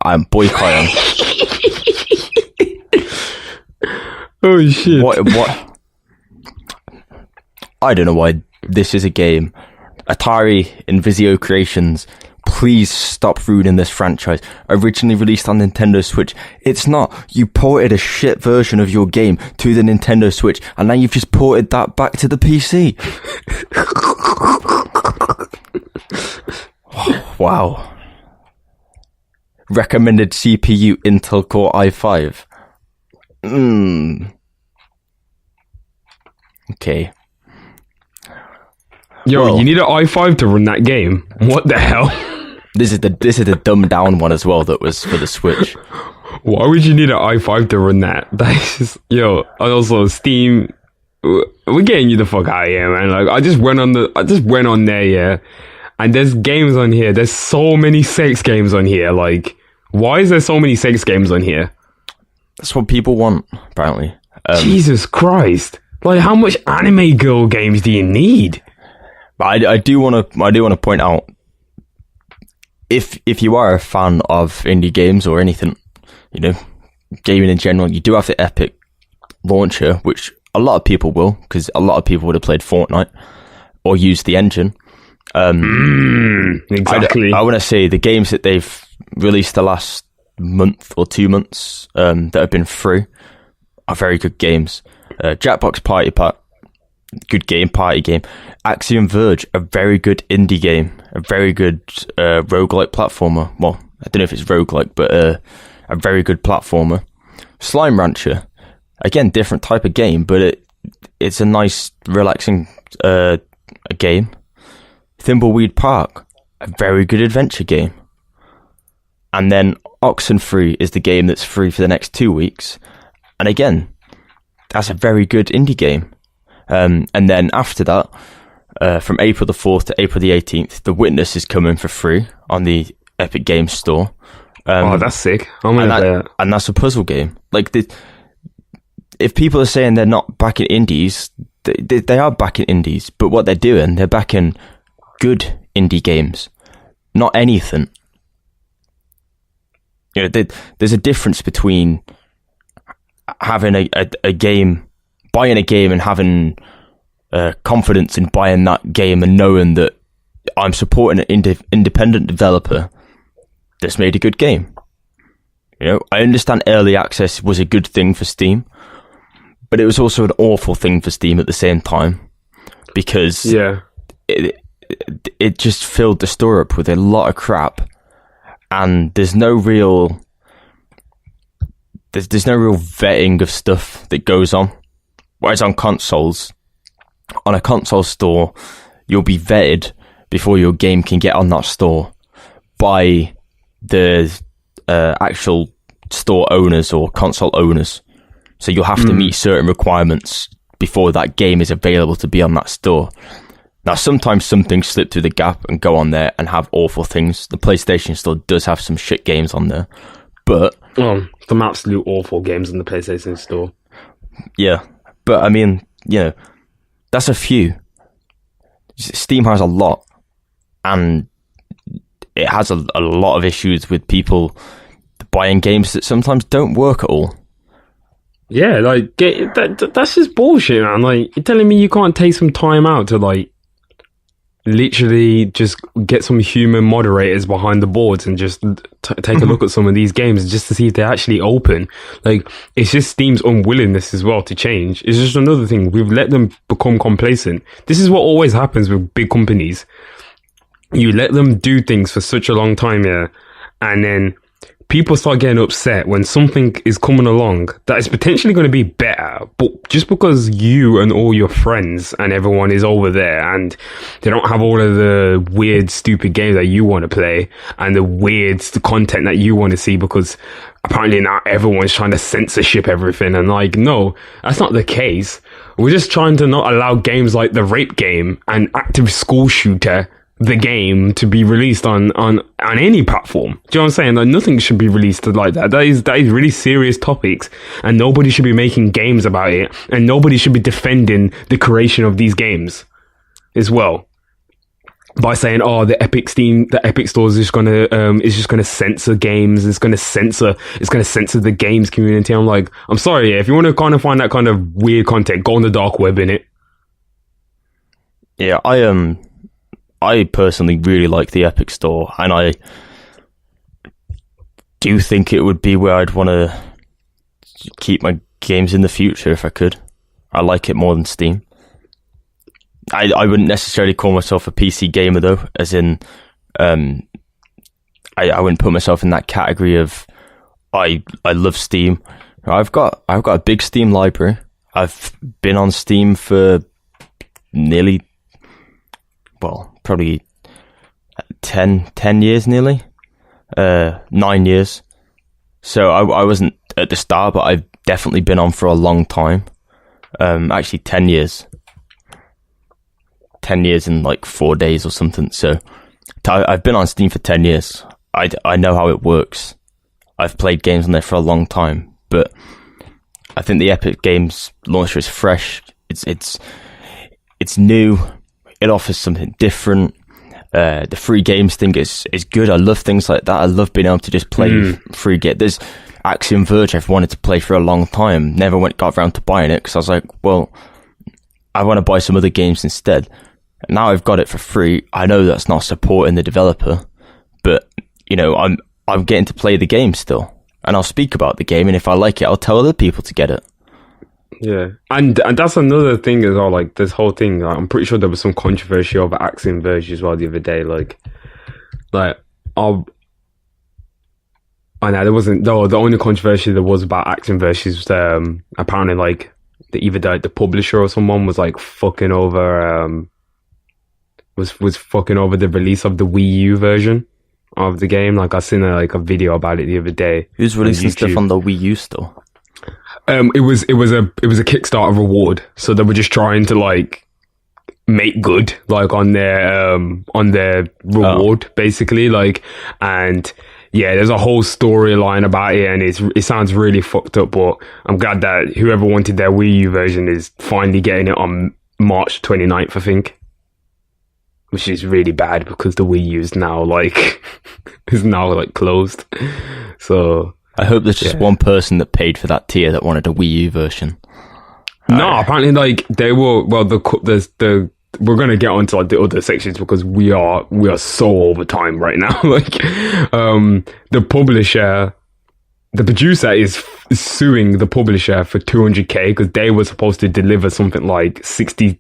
I'm boycotting. Oh shit! What? I don't know why this is a game. Atari and Vizio Creations, please stop ruining this franchise. Originally released on Nintendo Switch, it's not. You ported a shit version of your game to the Nintendo Switch, and now you've just ported that back to the PC. Wow. Recommended CPU Intel Core i5. Okay. Yo, well, you need an i5 to run that game. What the hell? This is the dumbed down one as well that was for the Switch. Why would you need an i5 to run that? That's just, yo. And also Steam, we're getting you the fuck out of here, man. Like I just went on there, yeah. And there's games on here. There's so many sex games on here. Like, why is there so many sex games on here? That's what people want, apparently. Jesus Christ! Like, how much anime girl games do you need? But I do want to point out, if you are a fan of indie games or anything, you know, gaming in general, you do have the Epic launcher, which a lot of people will, because a lot of people would have played Fortnite or used the engine. Exactly. I want to say the games that they've released the last month or 2 months that have been free are very good games. Jackbox Party Pack, good game, party game. Axiom Verge, a very good indie game, a very good roguelike platformer. Well, I don't know if it's roguelike, but a very good platformer. Slime Rancher, again, different type of game, but it's a nice, relaxing game. Thimbleweed Park, a very good adventure game. And then Oxenfree is the game that's free for the next 2 weeks. And again, that's a very good indie game. And then after that, from April the 4th to April the 18th, The Witness is coming for free on the Epic Games Store. That's sick. I'm gonna play it. And that's a puzzle game. Like, if people are saying they're not backing indies, they are backing indies. But what they're doing, they're backing good indie games, not anything. You know, there's a difference between having a game, buying a game and having confidence in buying that game and knowing that I'm supporting an independent developer that's made a good game. You know, I understand early access was a good thing for Steam, but it was also an awful thing for Steam at the same time, because it just filled the store up with a lot of crap. And there's no real vetting of stuff that goes on. Whereas on consoles, on a console store, you'll be vetted before your game can get on that store by the actual store owners or console owners. So you'll have to meet certain requirements before that game is available to be on that store. Now, sometimes some things slip through the gap and go on there and have awful things. The PlayStation Store does have some shit games on there, but... some absolute awful games on the PlayStation Store. Yeah, but I mean, you know, that's a few. Steam has a lot, and it has a lot of issues with people buying games that sometimes don't work at all. Yeah, like, that's just bullshit, man. Like, you're telling me you can't take some time out to, like, literally just get some human moderators behind the boards and just take a look at some of these games just to see if they're actually open. Like, it's just Steam's unwillingness as well to change. It's just another thing. We've let them become complacent. This is what always happens with big companies. You let them do things for such a long time, and then people start getting upset when something is coming along that is potentially going to be better, but just because you and all your friends and everyone is over there and they don't have all of the weird, stupid games that you want to play and the weird content that you want to see, because apparently now everyone's trying to censorship everything. And like, no, that's not the case. We're just trying to not allow games like the rape game and active school shooter, the game, to be released on any platform. Do you know what I'm saying? Like, nothing should be released like that. That is really serious topics, and nobody should be making games about it, and nobody should be defending the creation of these games as well by saying, "Oh, the Epic Store is just gonna censor games. It's gonna censor the games community." I'm like, I'm sorry, if you want to kind of find that kind of weird content, go on the dark web, innit? Yeah, I personally really like the Epic Store, and I do think it would be where I'd want to keep my games in the future if I could. I like it more than Steam. I wouldn't necessarily call myself a PC gamer though, as in I wouldn't put myself in that category of I love Steam. I've got a big Steam library. I've been on Steam for nearly, well, probably 10 years nearly. 9 years. So I wasn't at the start, but I've definitely been on for a long time. Actually 10 years. 10 years in like 4 days or something. So I've been on Steam for 10 years. I know how it works. I've played games on there for a long time, but I think the Epic Games launcher is fresh. It's new. It offers something different. The free games thing is good. I love things like that. I love being able to just play free game. There's Axiom Verge I've wanted to play for a long time. Never got around to buying it because I was like, well, I want to buy some other games instead. And now I've got it for free. I know that's not supporting the developer, but you know, I'm getting to play the game still, and I'll speak about the game. And if I like it, I'll tell other people to get it. Yeah, and that's another thing as well. Like, this whole thing, I'm pretty sure there was some controversy over Axiom Verge as well the other day. Like I know there wasn't. No, the only controversy there was about Action Versus. Apparently, like either the publisher or someone was like fucking over. Was fucking over the release of the Wii U version of the game. Like I seen a video about it the other day. Who's releasing stuff on the Wii U still? It was a Kickstarter reward, so they were just trying to like make good like on their reward basically, like. And yeah, there's a whole storyline about it, and it sounds really fucked up, but I'm glad that whoever wanted their Wii U version is finally getting it on March 29th, I think. Which is really bad because the Wii U is now like closed. So I hope there's just one person that paid for that tier that wanted a Wii U version. No, apparently like they were. Well, we're gonna get onto like the other sections because we are so over time right now. Like, the producer is suing the publisher for $200K because they were supposed to deliver something like 6,000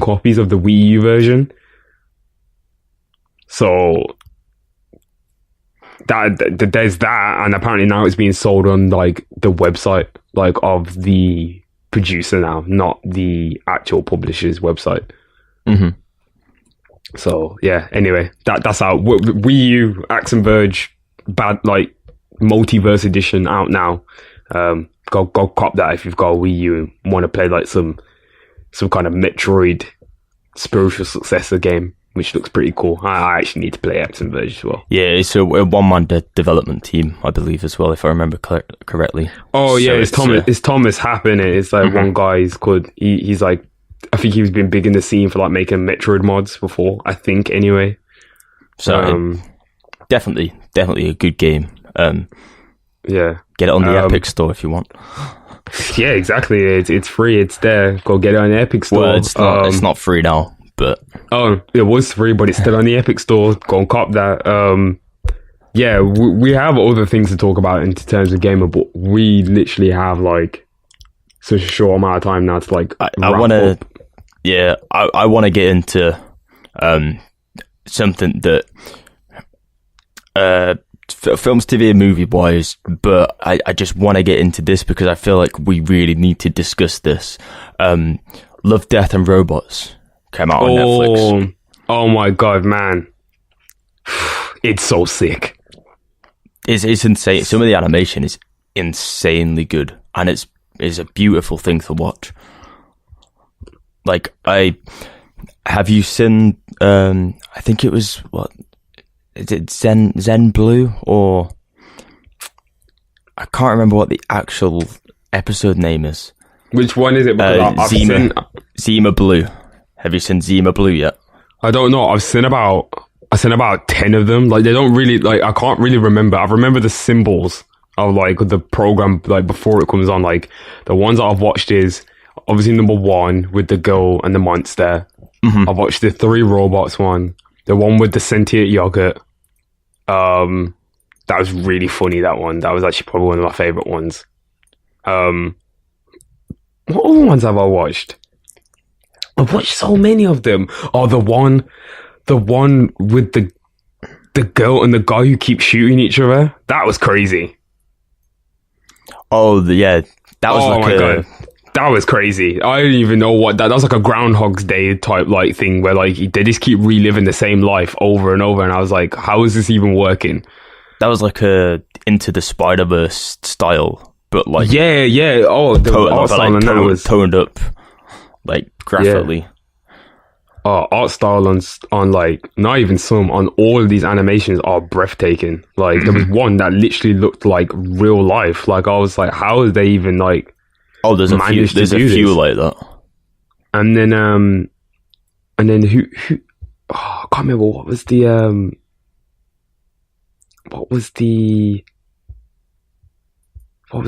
copies of the Wii U version. So there's that, and apparently now it's being sold on like the website like of the producer now, not the actual publisher's website. Mm-hmm. So yeah. Anyway, that's out. Wii U Axe and Verge bad like multiverse edition out now. Go cop that if you've got a Wii U and want to play like some kind of Metroid spiritual successor game, which looks pretty cool. I actually need to play Axe and Verge as well. Yeah, it's a one-man development team, I believe, as well, if I remember correctly. Oh, so yeah, it's Thomas Happen. It's like one guy, he's like, I think he's been big in the scene for like making Metroid mods before, I think, anyway. So, definitely a good game. Yeah. Get it on the Epic Store if you want. Yeah, exactly. It's free. It's there. Go get it on the Epic Store. Well, it's not free now, but it was free, but it's still on the Epic Store. Go and cop that. Yeah, we have other things to talk about in terms of gamer, but we literally have like such a short amount of time now to like. I want to. Yeah, I want to get into something that films, TV, and movie wise, but I just want to get into this because I feel like we really need to discuss this. Love, Death, and Robots came out on Netflix. Oh my god, man. It's so sick. It's insane. Some of the animation is insanely good, and it's a beautiful thing to watch. Like, have you seen, I think it was, what, is it Zen Blue, or I can't remember what the actual episode name is. Which one is it? Zima Blue. Have you seen Zima Blue yet? I don't know. I've seen about 10 of them. Like, they don't really, like, I can't really remember. I remember the symbols of like the program, like before it comes on. Like, the ones that I've watched is obviously number 1 with the girl and the monster. Mm-hmm. I've watched the 3 robots one. The one with the sentient yogurt. That was really funny, that one. That was actually probably one of my favourite ones. What other ones have I watched? I've watched so many of them. Oh, the one with the girl and the guy who keep shooting each other. That was crazy. Oh, yeah. That was my God. That was crazy. I didn't even know what that was, like a Groundhog's Day type like thing where like they just keep reliving the same life over and over, and I was like, how is this even working? That was like a Into the Spider-Verse style, but like yeah. Oh, the art style on that was toned up, like graphically. Yeah. Art style on like not even some, on all of these animations are breathtaking. Like there was one that literally looked like real life. Like I was like, how is they even like? Oh, there's a few like that. And then who? Oh, I can't remember what was the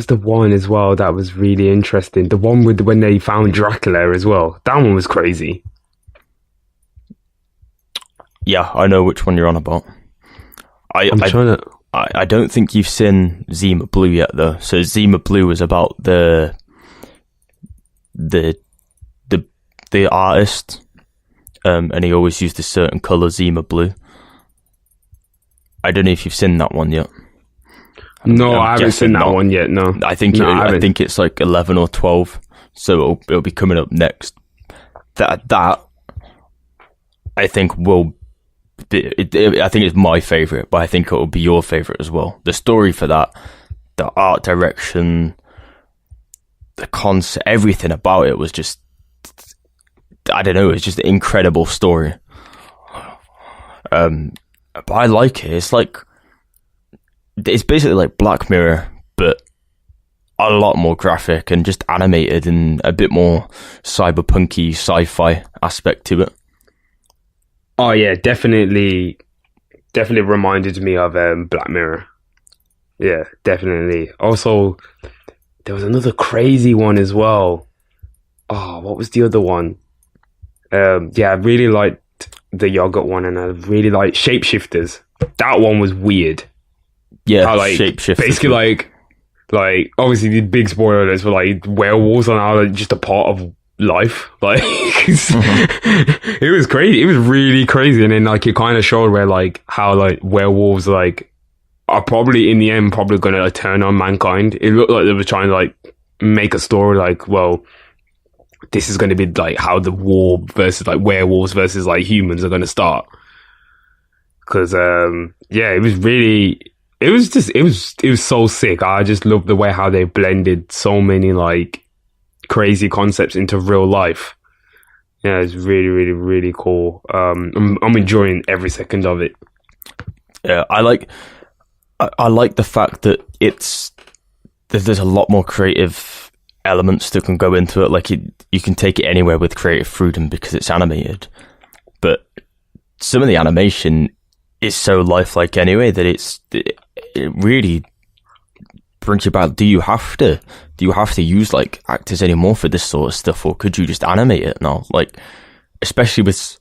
one as well that was really interesting. The one with when they found Dracula as well. That one was crazy. Yeah, I know which one you're on about. I don't think you've seen Zima Blue yet, though. So Zima Blue is about the artist, and he always used a certain color, Zima Blue. I don't know if you've seen that one yet. No, I haven't seen that one yet. No, I think I think it's like 11 or 12, so it'll be coming up next. That I think will be. I think it's my favorite, but I think it will be your favorite as well. The story for that, the art direction, the concept, everything about it was just, I don't know. It's just an incredible story. But I like it. It's basically like Black Mirror, but a lot more graphic and just animated and a bit more cyberpunky sci-fi aspect to it. Oh yeah, definitely reminded me of Black Mirror. Yeah, definitely. Also, there was another crazy one as well. Oh, what was the other one? Yeah, I really liked the yogurt one, and I really liked Shapeshifters. That one was weird. Yeah, how, like, Shapeshifters. Basically, like obviously the big spoilers for like werewolves are now like, just a part of life. Like, it was crazy. It was really crazy, and then like it kind of showed where like how like werewolves like are probably in the end probably going to turn on mankind. It looked like they were trying to like make a story like, well, this is going to be like how the war versus like werewolves versus like humans are going to start. Because yeah, it was so sick. I just loved the way how they blended so many like crazy concepts into real life. Yeah, it's really, really, really cool. I'm enjoying every second of it. Yeah, I like the fact that there's a lot more creative elements that can go into it. Like you can take it anywhere with creative freedom because it's animated, but some of the animation is so lifelike anyway that it really brings you back. Do you have to use like actors anymore for this sort of stuff, or could you just animate it now? Like, especially with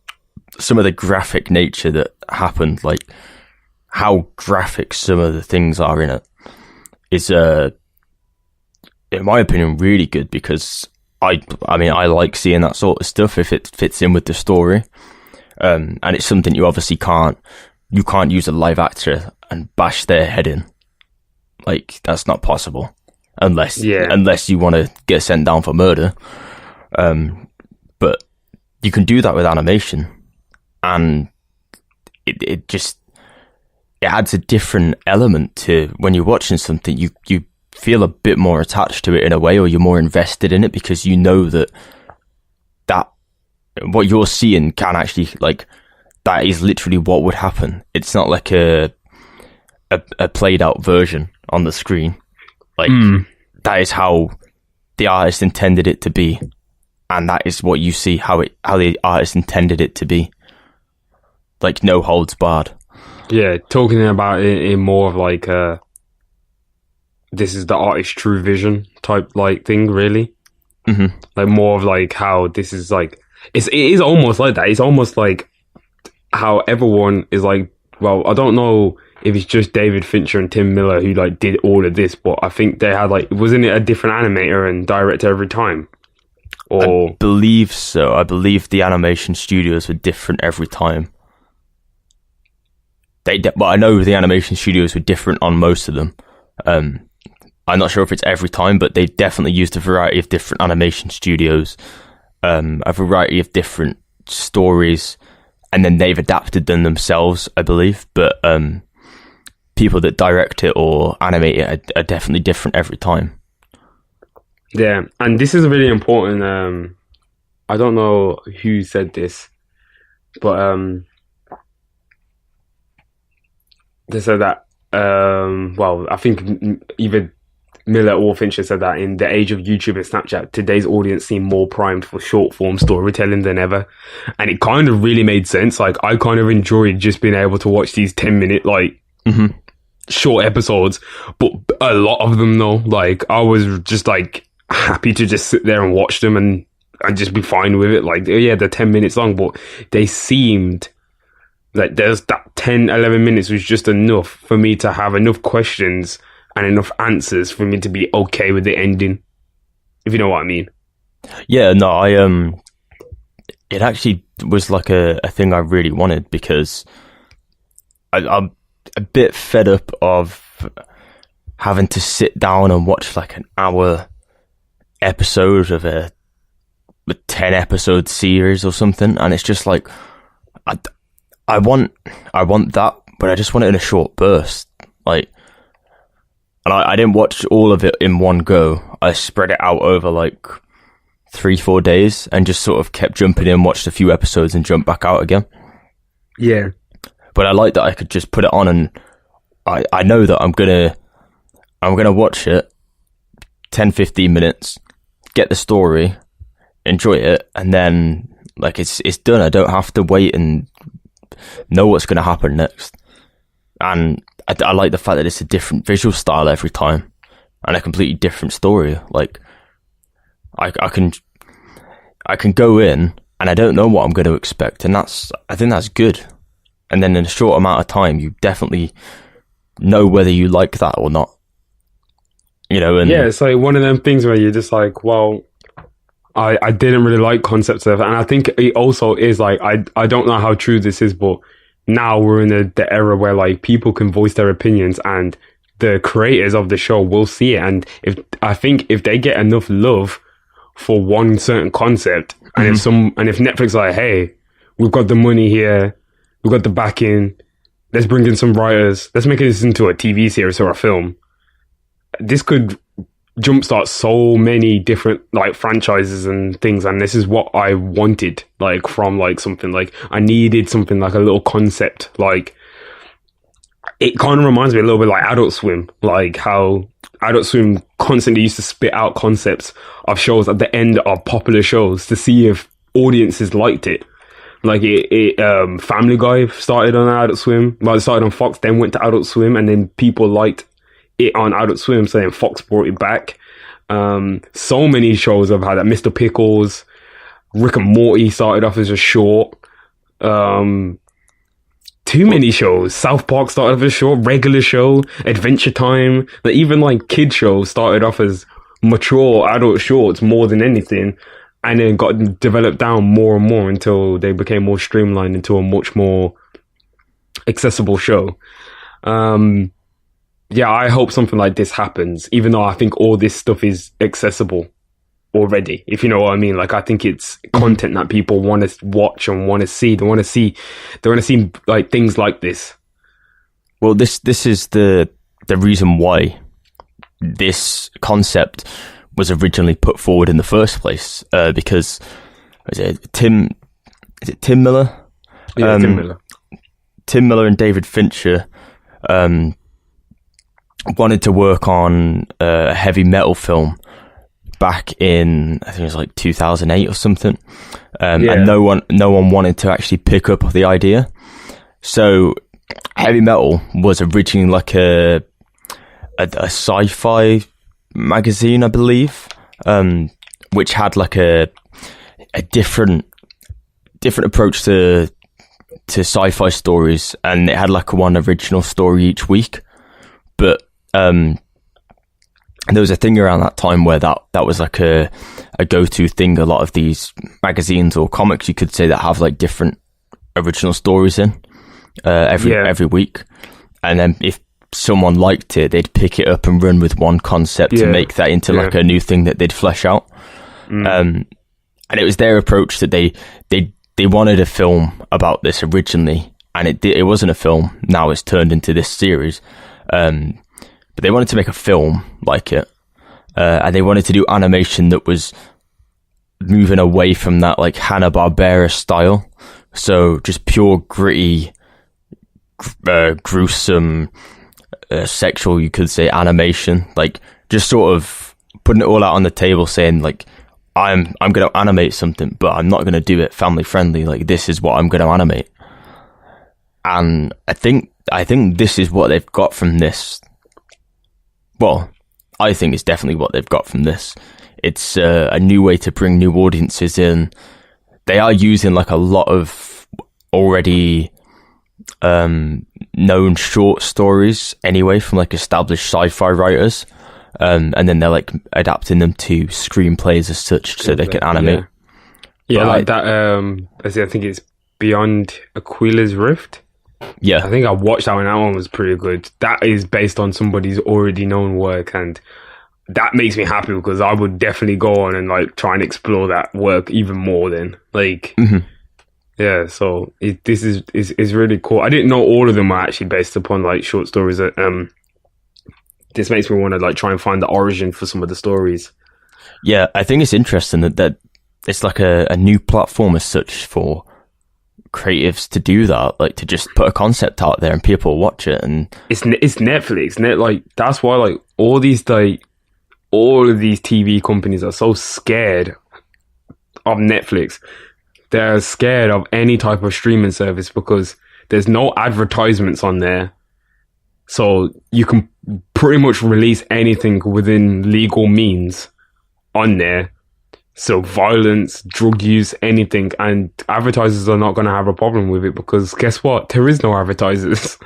some of the graphic nature that happened, like how graphic some of the things are in it is in my opinion really good, because I mean I like seeing that sort of stuff if it fits in with the story, and it's something you obviously can't use a live actor and bash their head in. Like, that's not possible unless you want to get sent down for murder. But you can do that with animation, and it adds a different element to when you're watching something. You feel a bit more attached to it in a way, or you're more invested in it because you know that what you're seeing can actually, like, that is literally what would happen. It's not like a played out version on the screen. Like, that is how the artist intended it to be, and that is what you see how the artist intended it to be. Like, no holds barred. Yeah, talking about it in more of like this is the artist's true vision type like thing, really. Mm-hmm. Like more of like how this is like it is almost like that. It's almost like how everyone is like, well, I don't know if it's just David Fincher and Tim Miller who like did all of this, but I think they had like, wasn't it a different animator and director every time? Or I believe so. I believe the animation studios were different every time. But I know the animation studios were different on most of them. I'm not sure if it's every time, but they definitely used a variety of different animation studios, a variety of different stories, and then they've adapted them themselves, I believe. But people that direct it or animate it are definitely different every time. Yeah, and this is really important. I don't know who said this, but they said that, well, I think either Miller or Fincher said that in the age of YouTube and Snapchat, today's audience seem more primed for short form storytelling than ever. And it kind of really made sense. Like, I kind of enjoyed just being able to watch these 10-minute, like, short episodes. But a lot of them, though, like, I was just, like, happy to just sit there and watch them and just be fine with it. Like, yeah, they're 10 minutes long, but they seemed like there's that 10, 11 minutes was just enough for me to have enough questions and enough answers for me to be okay with the ending, if you know what I mean. Yeah, no, it actually was like a thing I really wanted, because I a bit fed up of having to sit down and watch like an hour episode of a 10 episode series or something, and it's just like I want that, but I just want it in a short burst. Like, and I didn't watch all of it in one go. I spread it out over like 3-4 days and just sort of kept jumping in, watched a few episodes and jumped back out again. Yeah. But I like that I could just put it on and I know that I'm gonna watch it 10-15 minutes, get the story, enjoy it, and then like it's done. I don't have to wait and know what's going to happen next. And I like the fact that it's a different visual style every time and a completely different story. Like I can go in and I don't know what I'm going to expect, and I think that's good. And then in a short amount of time, you definitely know whether you like that or not. You know, and yeah, it's like one of them things where you're just like, well, I didn't really like concepts of it, and I think it also is like I don't know how true this is, but now we're in the era where like people can voice their opinions and the creators of the show will see it, and if they get enough love for one certain concept, and if Netflix is like, hey, we've got the money here, we've got the backing, let's bring in some writers, let's make this into a TV series or a film, this could jumpstart so many different like franchises and things, and this is what I wanted, like from like something like I needed something like a little concept. Like it kind of reminds me a little bit like Adult Swim, like how Adult Swim constantly used to spit out concepts of shows at the end of popular shows to see if audiences liked it. Like Family Guy started on Adult Swim, well, it started on Fox, then went to Adult Swim, and then people liked it on Adult Swim, so then Fox brought it back. So many shows have had that. Mr. Pickles, Rick and Morty started off as a short. Too many shows. South Park started off as a short. Regular Show, Adventure Time, like even like kid shows started off as mature adult shorts more than anything, and then got developed down more and more until they became more streamlined into a much more accessible show. Yeah, I hope something like this happens, even though I think all this stuff is accessible already, if you know what I mean. Like, I think it's content that people want to watch and want to see. They want to see like things like this. Well, this is the reason why this concept was originally put forward in the first place, because Tim Miller? Yeah, Tim Miller. Tim Miller and David Fincher wanted to work on a heavy metal film back in, I think it was like 2008 or something, and no one wanted to actually pick up the idea. So heavy metal was originally like a sci-fi magazine, I believe, which had like a different approach to sci-fi stories, and it had like one original story each week. But there was a thing around that time where that was like a go-to thing. A lot of these magazines or comics, you could say, that have like different original stories in every week, and then if someone liked it, they'd pick it up and run with one concept to make that into like a new thing that they'd flesh out. And it was their approach that they wanted a film about this originally, and it wasn't a film. Now it's turned into this series. But they wanted to make a film like it, and they wanted to do animation that was moving away from that like Hanna-Barbera style. So just pure gritty, gruesome, sexual, you could say, animation. Like just sort of putting it all out on the table, saying like, I'm going to animate something, but I'm not going to do it family friendly. Like, this is what I'm going to animate. And I think this is what they've got from this. Well, I think it's definitely what they've got from this. It's a new way to bring new audiences in. They are using like a lot of already known short stories anyway from like established sci-fi writers, and then they're like adapting them to screenplays as such, so they can animate. Yeah, like that. I think it's Beyond Aquila's Rift. Yeah. I think I watched that one. That one was pretty good. That is based on somebody's already known work, and that makes me happy because I would definitely go on and like try and explore that work even more. Then, like, yeah. So this is really cool. I didn't know all of them were actually based upon like short stories. This makes me want to like try and find the origin for some of the stories. Yeah, I think it's interesting that it's like a new platform as such for creatives to do that, like to just put a concept out there and people watch it. And it's Netflix. Like that's why like all of these TV companies are so scared of Netflix. They're scared of any type of streaming service because there's no advertisements on there, so you can pretty much release anything within legal means on there. So violence, drug use, anything, and advertisers are not going to have a problem with it because guess what? There is no advertisers.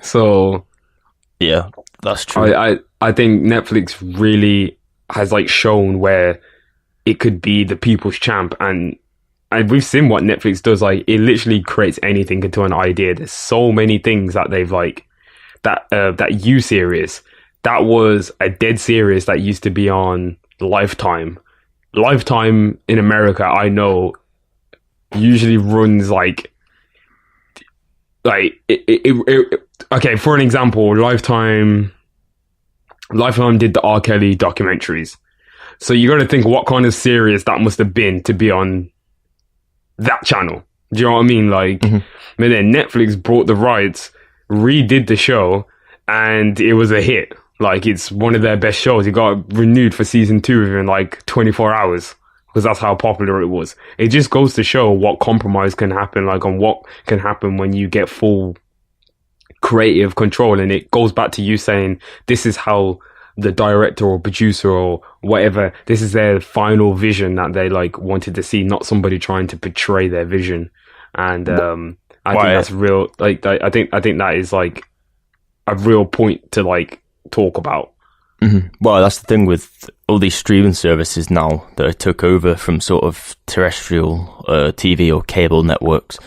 So yeah, that's true. I think Netflix really has like shown where it could be the people's champ, and we've seen what Netflix does. Like it literally creates anything into an idea. There's so many things that they've like that You series. That was a dead series that used to be on Lifetime. Lifetime in America, I know, usually runs like okay, for an example, Lifetime did the R. Kelly documentaries. So you got to think what kind of series that must have been to be on that channel. Do you know what I mean? Like, but then Netflix brought the rights, redid the show, and it was a hit. Like, it's one of their best shows. It got renewed for season 2 within like 24 hours because that's how popular it was. It just goes to show what compromise can happen, like, on what can happen when you get full creative control. And it goes back to you saying, this is how the director or producer or whatever, this is their final vision that they like wanted to see, not somebody trying to portray their vision. And I think that's real. Like, I think that is like a real point to like talk about. Well, that's the thing with all these streaming services now that are took over from sort of terrestrial TV or cable networks,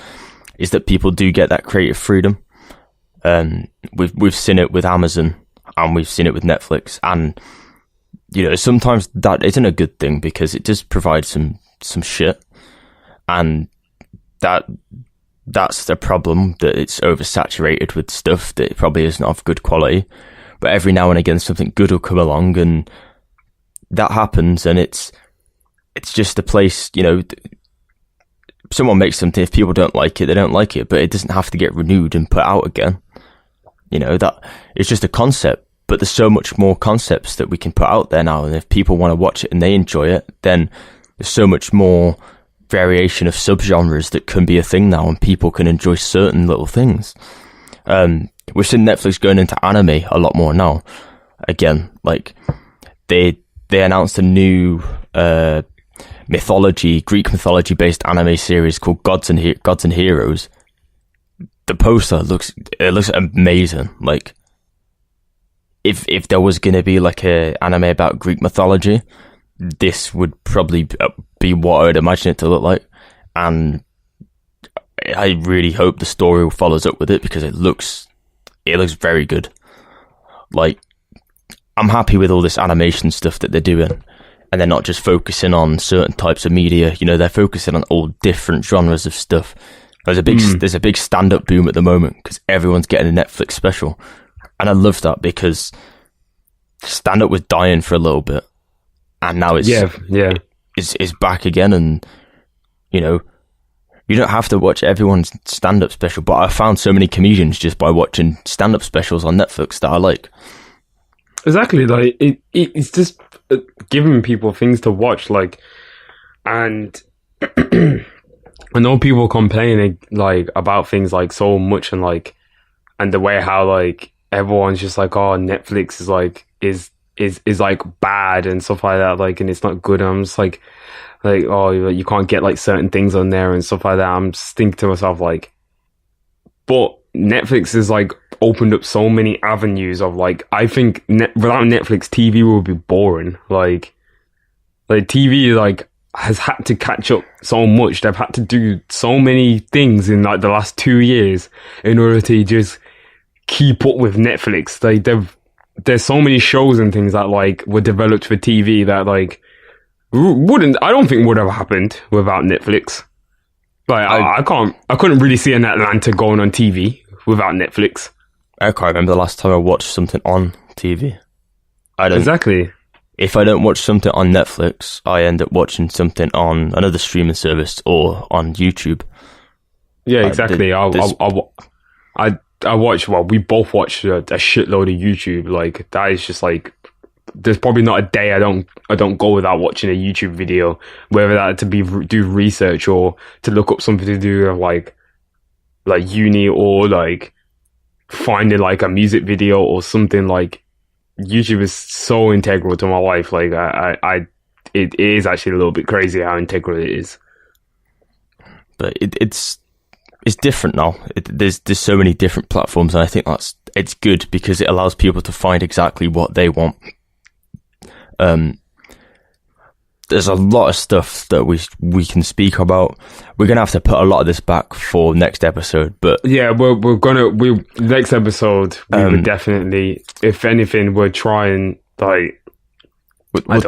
is that people do get that creative freedom. We've seen it with Amazon and we've seen it with Netflix, and you know sometimes that isn't a good thing because it does provide some shit, and that's the problem, that it's oversaturated with stuff that probably isn't of good quality. But every now and again something good will come along, and that happens, and it's just a place, you know, someone makes something, if people don't like it, they don't like it, but it doesn't have to get renewed and put out again. You know, that it's just a concept, but there's so much more concepts that we can put out there now, and if people want to watch it and they enjoy it, then there's so much more variation of subgenres that can be a thing now, and people can enjoy certain little things. We've seen Netflix going into anime a lot more now. Again, like they announced a new Greek mythology based anime series called Gods and Heroes. The poster looks amazing. Like if there was gonna be like a anime about Greek mythology, this would probably be what I would imagine it to look like, and I really hope the story follows up with it because it looks very good. Like, I'm happy with all this animation stuff that they're doing, and they're not just focusing on certain types of media. You know, they're focusing on all different genres of stuff. There's a big stand-up boom at the moment because everyone's getting a Netflix special, and I love that because stand-up was dying for a little bit, and now it's back again. And you know, you don't have to watch everyone's stand-up special, but I found so many comedians just by watching stand-up specials on Netflix that I like. Exactly, like it's just giving people things to watch, like, and I know people complaining like about things like so much, and like, and the way how like everyone's just like, oh, Netflix is like is like bad and stuff like that, like, and it's not good. And I'm just like, oh, you can't get like certain things on there and stuff like that. I'm just thinking to myself like, but Netflix is like opened up so many avenues of like, I think without Netflix, TV would be boring. Like TV, like has had to catch up so much. They've had to do so many things in like the last 2 years in order to just keep up with Netflix. Like there's so many shows and things that like were developed for TV that like I don't think would have happened without Netflix. Like I couldn't really see an Atlanta going on TV without Netflix. I can't remember the last time I watched something on TV. I don't. Exactly. If I don't watch something on Netflix, I end up watching something on another streaming service or on YouTube. Yeah, exactly. I watch. Well, we both watch a shitload of YouTube. Like that is just like. There's probably not a day I don't go without watching a YouTube video, whether that to do research or to look up something to do like uni or like finding like a music video or something. Like YouTube is so integral to my life. Like it is actually a little bit crazy how integral it is. But it's different now. There's so many different platforms, and I think it's good because it allows people to find exactly what they want. There's a lot of stuff that we can speak about. We're gonna have to put a lot of this back for next episode, but yeah, next episode we would definitely, if anything, we're trying like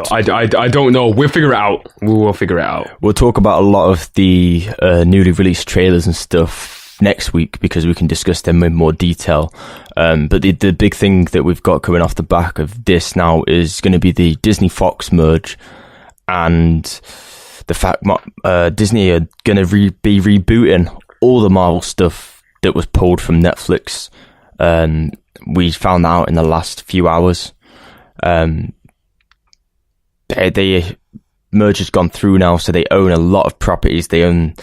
I don't know. We'll figure it out. We will figure it out. We'll talk about a lot of the newly released trailers and stuff next week because we can discuss them in more detail. But the big thing that we've got coming off the back of this now is going to be the Disney Fox merge, and the fact Disney are going to be rebooting all the Marvel stuff that was pulled from Netflix. We found that out in the last few hours. They merge has gone through now, so they own a lot of properties. They own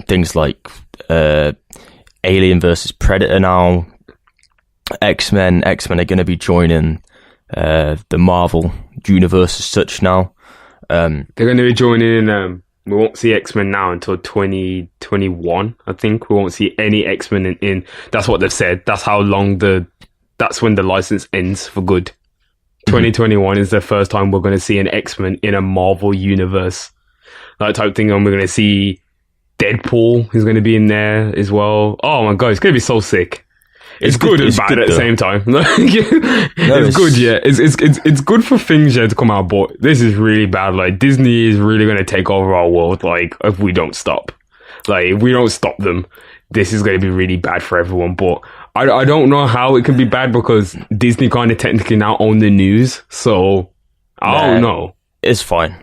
things like Alien versus Predator now. X-Men are going to be joining the Marvel universe as such now. They're going to be joining we won't see X-Men now until 2021, I think. We won't see any X-Men in that's what they've said. That's how long that's when the license ends for good. 2021 is the first time we're going to see an X-Men in a Marvel universe. That type thing, and we're going to see Deadpool is going to be in there as well. Oh my god, it's going to be so sick. It's good and bad at the same time. It's good, yeah. It's good for things to come out, but this is really bad. Like Disney is really going to take over our world. Like if we don't stop, if we don't stop them, this is going to be really bad for everyone. But I don't know how it can be bad because Disney kind of technically now own the news. So I don't know. It's fine.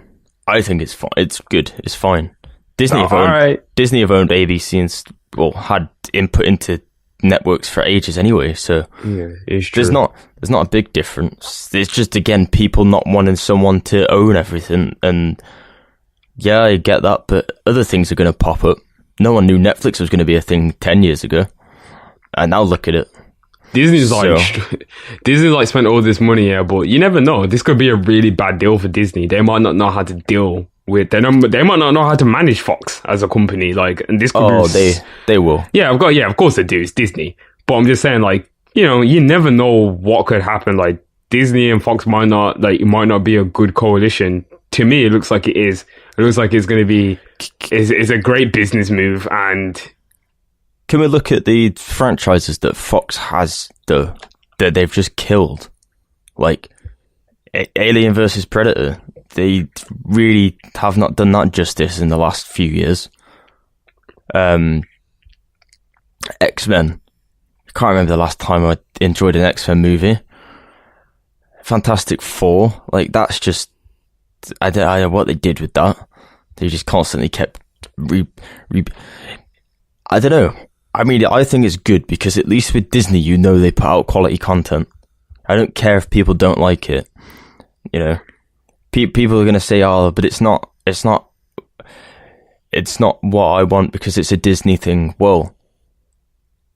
I think it's fine. It's good. It's fine. Disney have owned ABC and had input into networks for ages anyway, so yeah, it's true. There's not a big difference. It's just again people not wanting someone to own everything, and yeah, I get that, but other things are going to pop up. No one knew Netflix was going to be a thing 10 years ago, and now look at it. Disney's spent all this money here, but you never know. This could be a really bad deal for Disney. They might not know how to deal with. They might not know how to manage Fox as a company. And this could be. They will. Yeah, of course they do. It's Disney. But I'm just saying, you never know what could happen. Like Disney and Fox might not be a good coalition. To me, it looks like it is. It looks like it's going to be. It's a great business move. And can we look at the franchises that Fox has that they've just killed? Like Alien versus Predator. They really have not done that justice in the last few years. X-Men. I can't remember the last time I enjoyed an X-Men movie. Fantastic Four. That's just... I don't know what they did with that. They just constantly kept... I don't know. I mean, I think it's good because at least with Disney, they put out quality content. I don't care if people don't like it. People are going to say, but it's not what I want because it's a Disney thing. Well,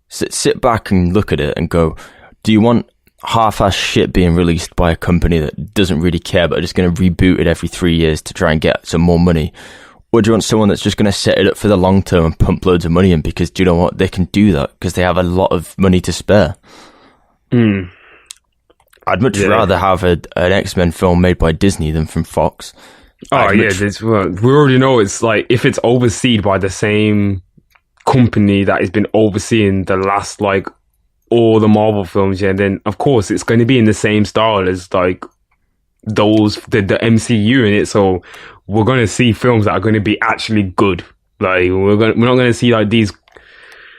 sit back and look at it and go, do you want half-ass shit being released by a company that doesn't really care but are just going to reboot it every 3 years to try and get some more money? Or do you want someone that's just going to set it up for the long term and pump loads of money in because, do you know what, they can do that because they have a lot of money to spare? I'd much rather have an X-Men film made by Disney than from Fox. Oh yeah, we already know it's like if it's overseen by the same company that has been overseeing the last like all the Marvel films, yeah, then of course it's going to be in the same style as like the MCU in it. So we're going to see films that are going to be actually good. Like we're not going to see like these.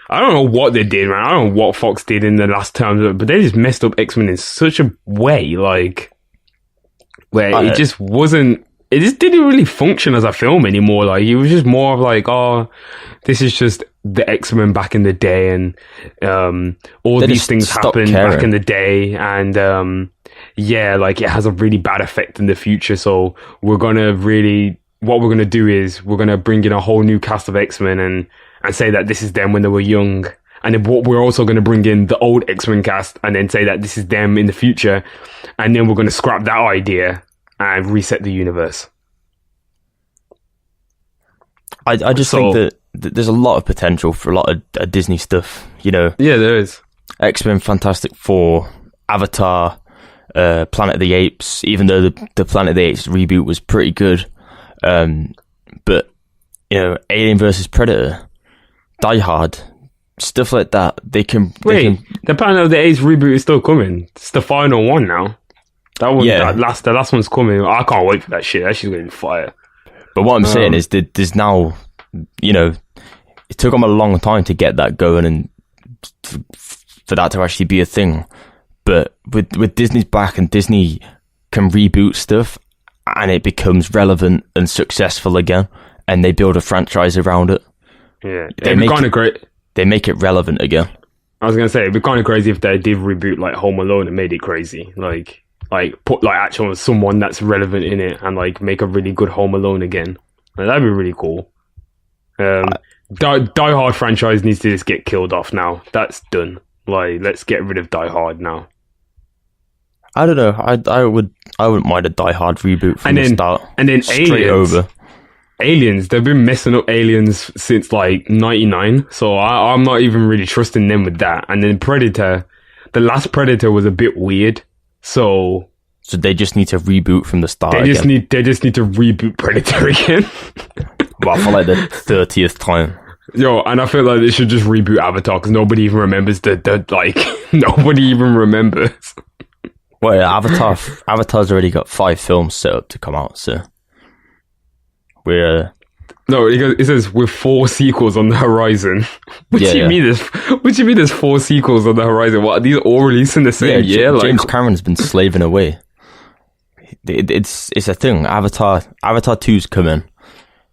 I don't know what they did, man. I don't know what Fox did in the last terms, but they just messed up X-Men in such a way, like where it just wasn't. It just didn't really function as a film anymore. Like it was just more of like, oh, this is just the X-Men back in the day, and all these things happened back in the day, and yeah, like it has a really bad effect in the future. So what we're gonna do is we're gonna bring in a whole new cast of X-Men and say that this is them when they were young, and then we're also gonna bring in the old X-Men cast and then say that this is them in the future, and then we're gonna scrap that idea and reset the universe. I just think that there's a lot of potential for a lot of Disney stuff, you know. Yeah, there is. X-Men, Fantastic Four, Avatar, Planet of the Apes, even though the Planet of the Apes reboot was pretty good. But, you know, Alien vs. Predator, Die Hard, stuff like that, the Planet of the Apes reboot is still coming. It's the final one now. That one, the last one's coming. I can't wait for that shit. That shit's going to be fire. But what I'm saying is that there's now, you know, it took them a long time to get that going and for that to actually be a thing. But with Disney's back and Disney can reboot stuff and it becomes relevant and successful again, and they build a franchise around it. Yeah, it'd be kind of great. They make it relevant again. I was going to say, it'd be kind of crazy if they did reboot like Home Alone and made it crazy. Like put like actual someone that's relevant in it and like make a really good Home Alone again. Like, that'd be really cool. Die Hard franchise needs to just get killed off now. That's done. Like, let's get rid of Die Hard now. I don't know. I wouldn't mind a Die Hard reboot from the start. And then straight over. Aliens, they've been messing up Aliens since like 99, so I'm not even really trusting them with that. And then Predator, the last Predator was a bit weird. So they just need to reboot from the start. They just need to reboot Predator again. Well, for like the 30th time. Yo, and I feel like they should just reboot Avatar because nobody even remembers nobody even remembers. Well, yeah, Avatar's already got 5 films set up to come out, so we're. No, it says with 4 sequels on the horizon. What do you mean there's 4 sequels on the horizon? What, are these all released in the same year? James Cameron's been slaving away. It's a thing. Avatar 2's coming.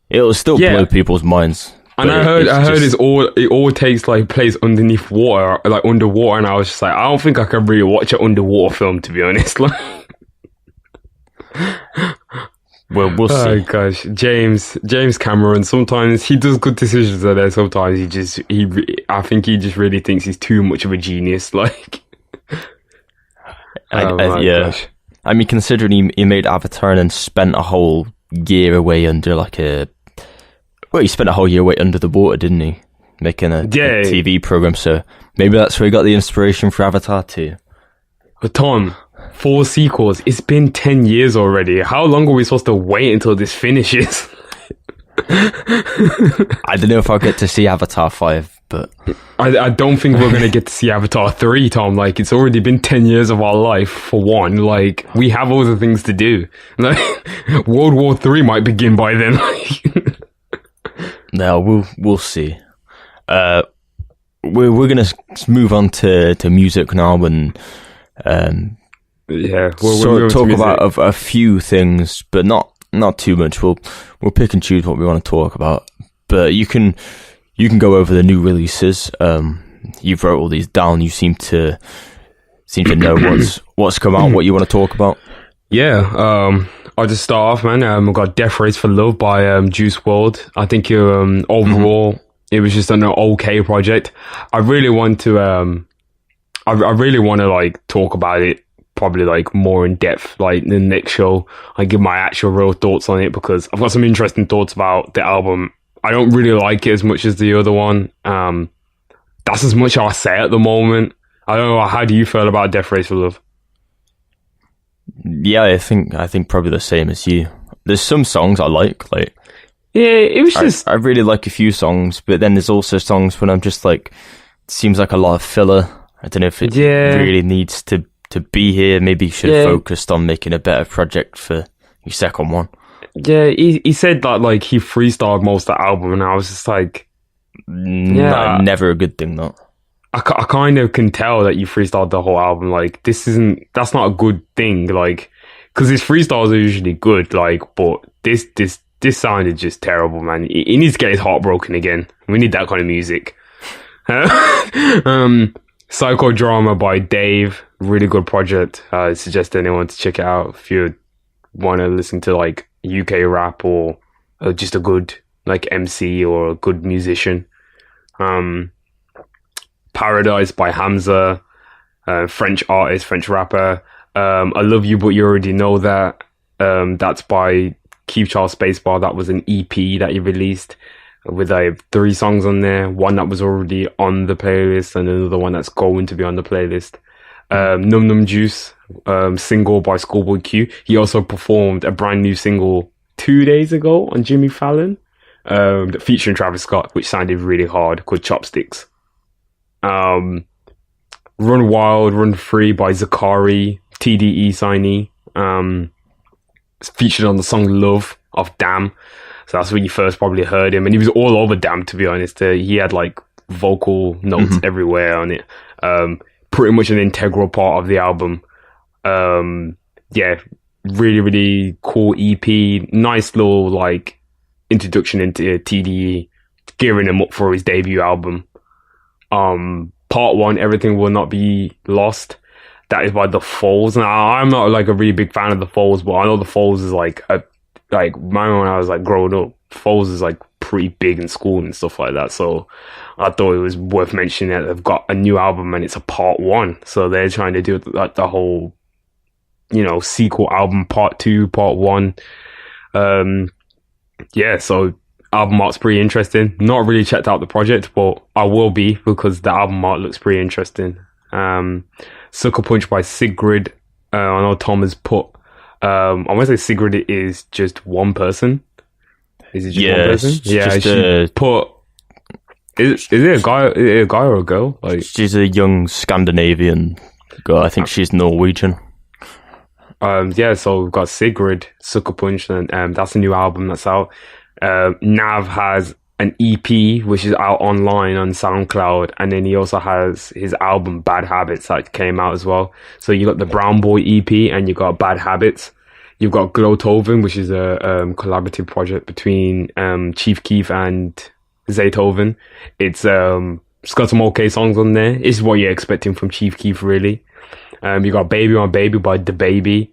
It'll still blow people's minds. And I heard it all takes like place underneath water, like underwater, and I was just like, I don't think I can really watch an underwater film, to be honest. Well, we'll see. Oh gosh, James Cameron. Sometimes he does good decisions, and then sometimes I think he just really thinks he's too much of a genius. Like, gosh. I mean, considering he made Avatar and then spent a whole year away under he spent a whole year away under the water, didn't he? Making a TV program. So maybe that's where he got the inspiration for Avatar too. But Tom, 4 sequels. It's been 10 years already. How long are we supposed to wait until this finishes? I don't know if I'll get to see Avatar 5, but I don't think we're going to get to see Avatar 3, Tom. Like, it's already been 10 years of our life, for one. Like, we have other things to do. Like, World War 3 might begin by then. No, we'll see. We're going to move on to music now and we'll talk about a few things, but not too much. We'll pick and choose what we want to talk about. But you can go over the new releases. You've wrote all these down. You seem to know what's come out, what you want to talk about. Yeah, I'll just start off, man. We've got Death Race for Love by Juice WRLD. I think overall it was just an okay project. I really want to I really want to like talk about it probably like more in depth like in the next show. I give my actual real thoughts on it because I've got some interesting thoughts about the album. I don't really like it as much as the other one. That's as much as I say at the moment. I don't know, how do you feel about Death Race for Love? Yeah, I think probably the same as you. there's some songs I like. Yeah, it was just... I really like a few songs, but then there's also songs when I'm just like, it seems like a lot of filler. I don't know if it really needs to be here. Maybe you should have focused on making a better project for your second one. Yeah, he said that like he freestyled most of the album, and I was just like, never a good thing, though. I kind of can tell that you freestyled the whole album. Like, that's not a good thing. Like, because his freestyles are usually good. Like, but this sounded just terrible, man. He needs to get his heart broken again. We need that kind of music. Psychodrama by Dave, really good project. I suggest anyone to check it out if you want to listen to like UK rap or just a good like MC or a good musician. Paradise by Hamza, French artist, French rapper. I Love You But You Already Know That. That's by Keith Charles Spacebar. That was an EP that he released with 3 songs on there. One that was already on the playlist and another one that's going to be on the playlist. Num Num Juice, single by Schoolboy Q. He also performed a brand new single 2 days ago on Jimmy Fallon, featuring Travis Scott, which sounded really hard, called Chopsticks. Run Wild, Run Free by Zakari, TDE signee. Featured on the song Love of Damn. So that's when you first probably heard him. And he was all over Damn, to be honest. He had like vocal notes everywhere on it. Pretty much an integral part of the album. Really, really cool EP. Nice little like introduction into TDE, gearing him up for his debut album. Part 1, Everything Will Not Be Lost. That is by The Foles. Now, I'm not like a really big fan of The Foles, but I know The Foles is like when I was like growing up, Foles is like pretty big in school and stuff like that. So I thought it was worth mentioning that they've got a new album and it's a part 1. So they're trying to do like the whole, sequel album, part 2, part 1. So album art's pretty interesting. Not really checked out the project, but I will be because the album art looks pretty interesting. Sucker Punch by Sigrid. I know Tom has put. I want to say Sigrid is just one person. Is it just one person? Yeah, she put. Is it a guy? Is it a guy or a girl? Like, she's a young Scandinavian girl. I think she's Norwegian. So we've got Sigrid, Sucker Punch, and that's a new album that's out. Nav has an EP which is out online on SoundCloud, and then he also has his album Bad Habits that came out as well. So you got the Brown Boy EP and you got Bad Habits. You've got Glowtoven, which is a collaborative project between Chief Keef and Zaytoven. It's got some okay songs on there. It's what you're expecting from Chief Keef, really. You got Baby on Baby by DaBaby.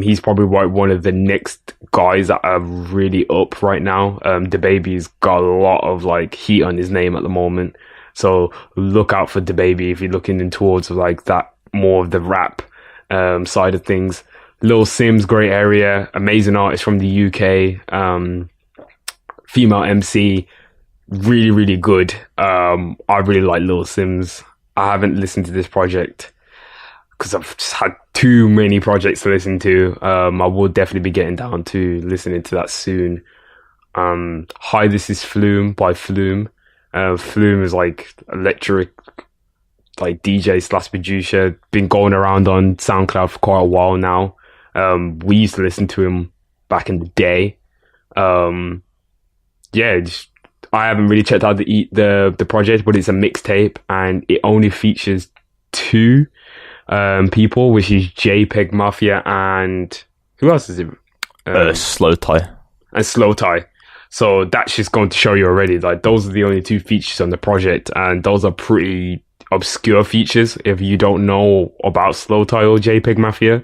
He's probably one of the next guys that are really up right now. DaBaby's got a lot of like heat on his name at the moment, so look out for DaBaby if you're looking in towards like that more of the rap side of things. Lil Sims, great area, amazing artist from the UK, female MC, really really good. I really like Lil Sims. I haven't listened to this project because I've just had too many projects to listen to. I will definitely be getting down to listening to that soon. Hi, This Is Flume by Flume. Flume is like electric, like DJ / producer. Been going around on SoundCloud for quite a while now. We used to listen to him back in the day. I haven't really checked out the project, but it's a mixtape and it only features 2 people, which is JPEG Mafia and who else is it? Slow Tie. And Slow Tie. So that's just going to show you already, like those are the only 2 features on the project, and those are pretty obscure features if you don't know about Slow Tie or JPEG Mafia.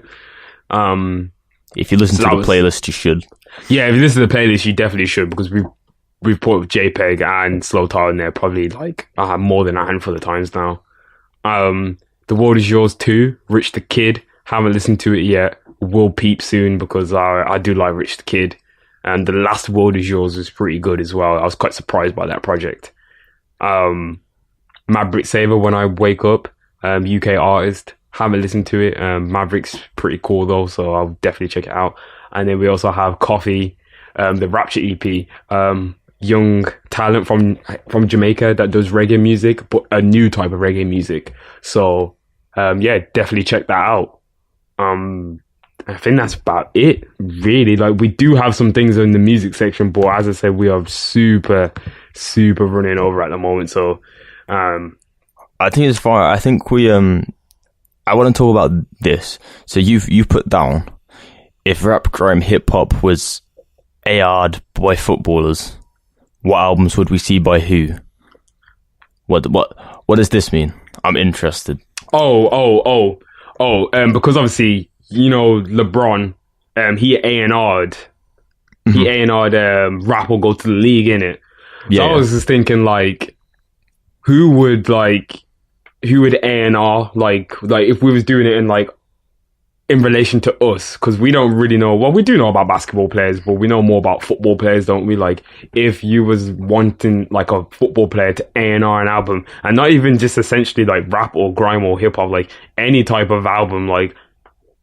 If you listen to the playlist, you should. Yeah, if you listen to the playlist, you definitely should, because we've put JPEG and Slow Tie in there probably like more than a handful of times now. The World Is Yours 2, Rich the Kid. Haven't listened to it yet. Will peep soon because I do like Rich the Kid. And The Last World Is Yours was pretty good as well. I was quite surprised by that project. Maverick Saver, When I Wake Up, UK artist. Haven't listened to it. Maverick's pretty cool though, so I'll definitely check it out. and then we also have Coffee, the Rapture EP, young talent from Jamaica that does reggae music, but a new type of reggae music. So yeah, definitely check that out. I think that's about it, really. Like, we do have some things in the music section, but as I said, we are super running over at the moment. So I think it's fine. I think we I want to talk about this. So you've put down, if rap, grime, hip hop was AR'd by footballers, what albums would we see by who? What does this mean? I'm interested. Because obviously, you know, LeBron, he A&R'd. He A&R'd Rap or Go to the League, innit? So I was just thinking, like, who would A&R, like if we was doing it in relation to us, because we don't really know. Well, we do know about basketball players, but we know more about football players, don't we? Like, if you was wanting like a football player to A&R an album, and not even just essentially like rap or grime or hip hop, like any type of album, like,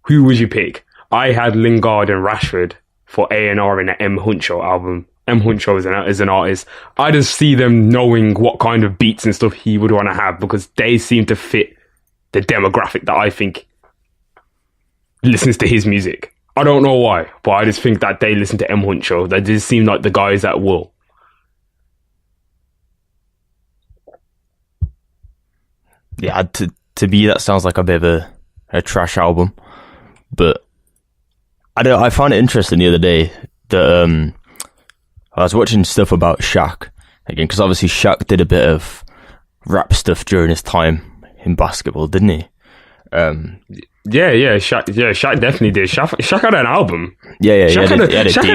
who would you pick? I had Lingard and Rashford for A&R in the M Huncho album. M Huncho is an artist. I just see them knowing what kind of beats and stuff he would want to have, because they seem to fit the demographic that I think listens to his music. I don't know why, but I just think that they listen to M Huncho. They just seem like the guys that will. Yeah, to me that sounds like a bit of a trash album. But I found it interesting the other day that I was watching stuff about Shaq again, because obviously Shaq did a bit of rap stuff during his time in basketball, didn't he? Shaq definitely did. Shaq had an album. Shaq had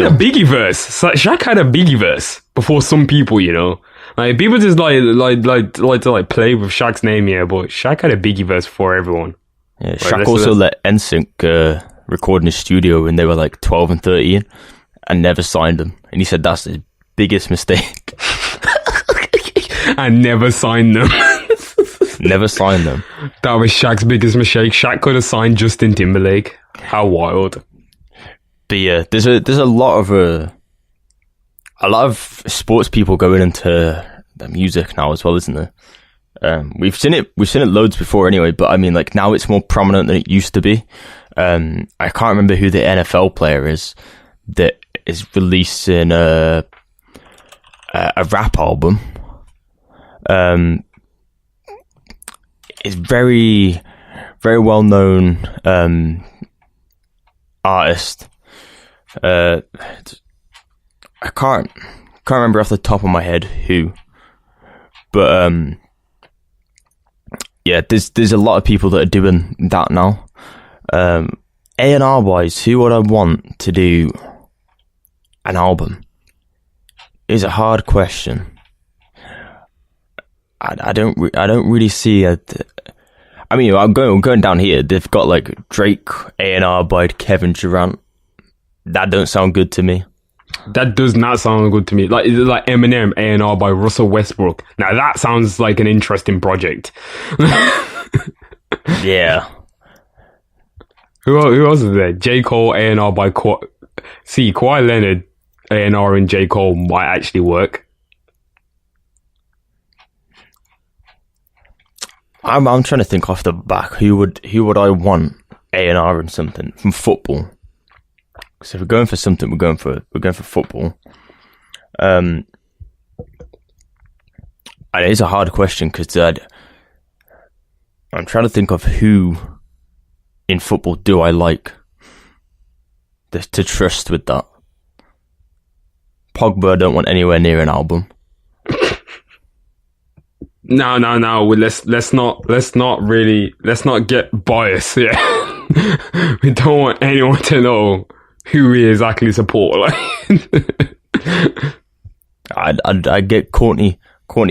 a Biggie verse. Shaq had a Biggie verse before some people, you know. Like, people just like to play with Shaq's name here, but Shaq had a Biggie verse for everyone. Yeah, Shaq also let NSYNC record in his studio when they were like 12 and 13 and never signed them. And he said that's his biggest mistake. And never signed them. Never signed them. That was Shaq's biggest mistake. Shaq could have signed Justin Timberlake. How wild. But yeah, there's a lot of sports people going into the music now as well, isn't there? We've seen it loads before anyway, but I mean, like, now it's more prominent than it used to be. I can't remember who the NFL player is that is releasing a rap album. It's very, very well known artist. I can't remember off the top of my head who, but yeah, there's a lot of people that are doing that now. A&R wise, who would I want to do an album? Is a hard question. I don't really see it. I mean, I'm going down here. They've got like Drake A&R by Kevin Durant. That don't sound good to me. That does not sound good to me. Like Eminem A&R by Russell Westbrook. Now that sounds like an interesting project. Yeah. Who else is there? J. Cole A&R by Kawhi Leonard A&R and J. Cole might actually work. I'm trying to think off the back. Who would I want A&R and something from football? So if we're going for something, we're going for football. And it is a hard question because I'm trying to think of who in football do I like to trust with that. Pogba I don't want anywhere near an album. No. Let's not get biased. Yeah, we don't want anyone to know who we exactly support. I'd get Courtney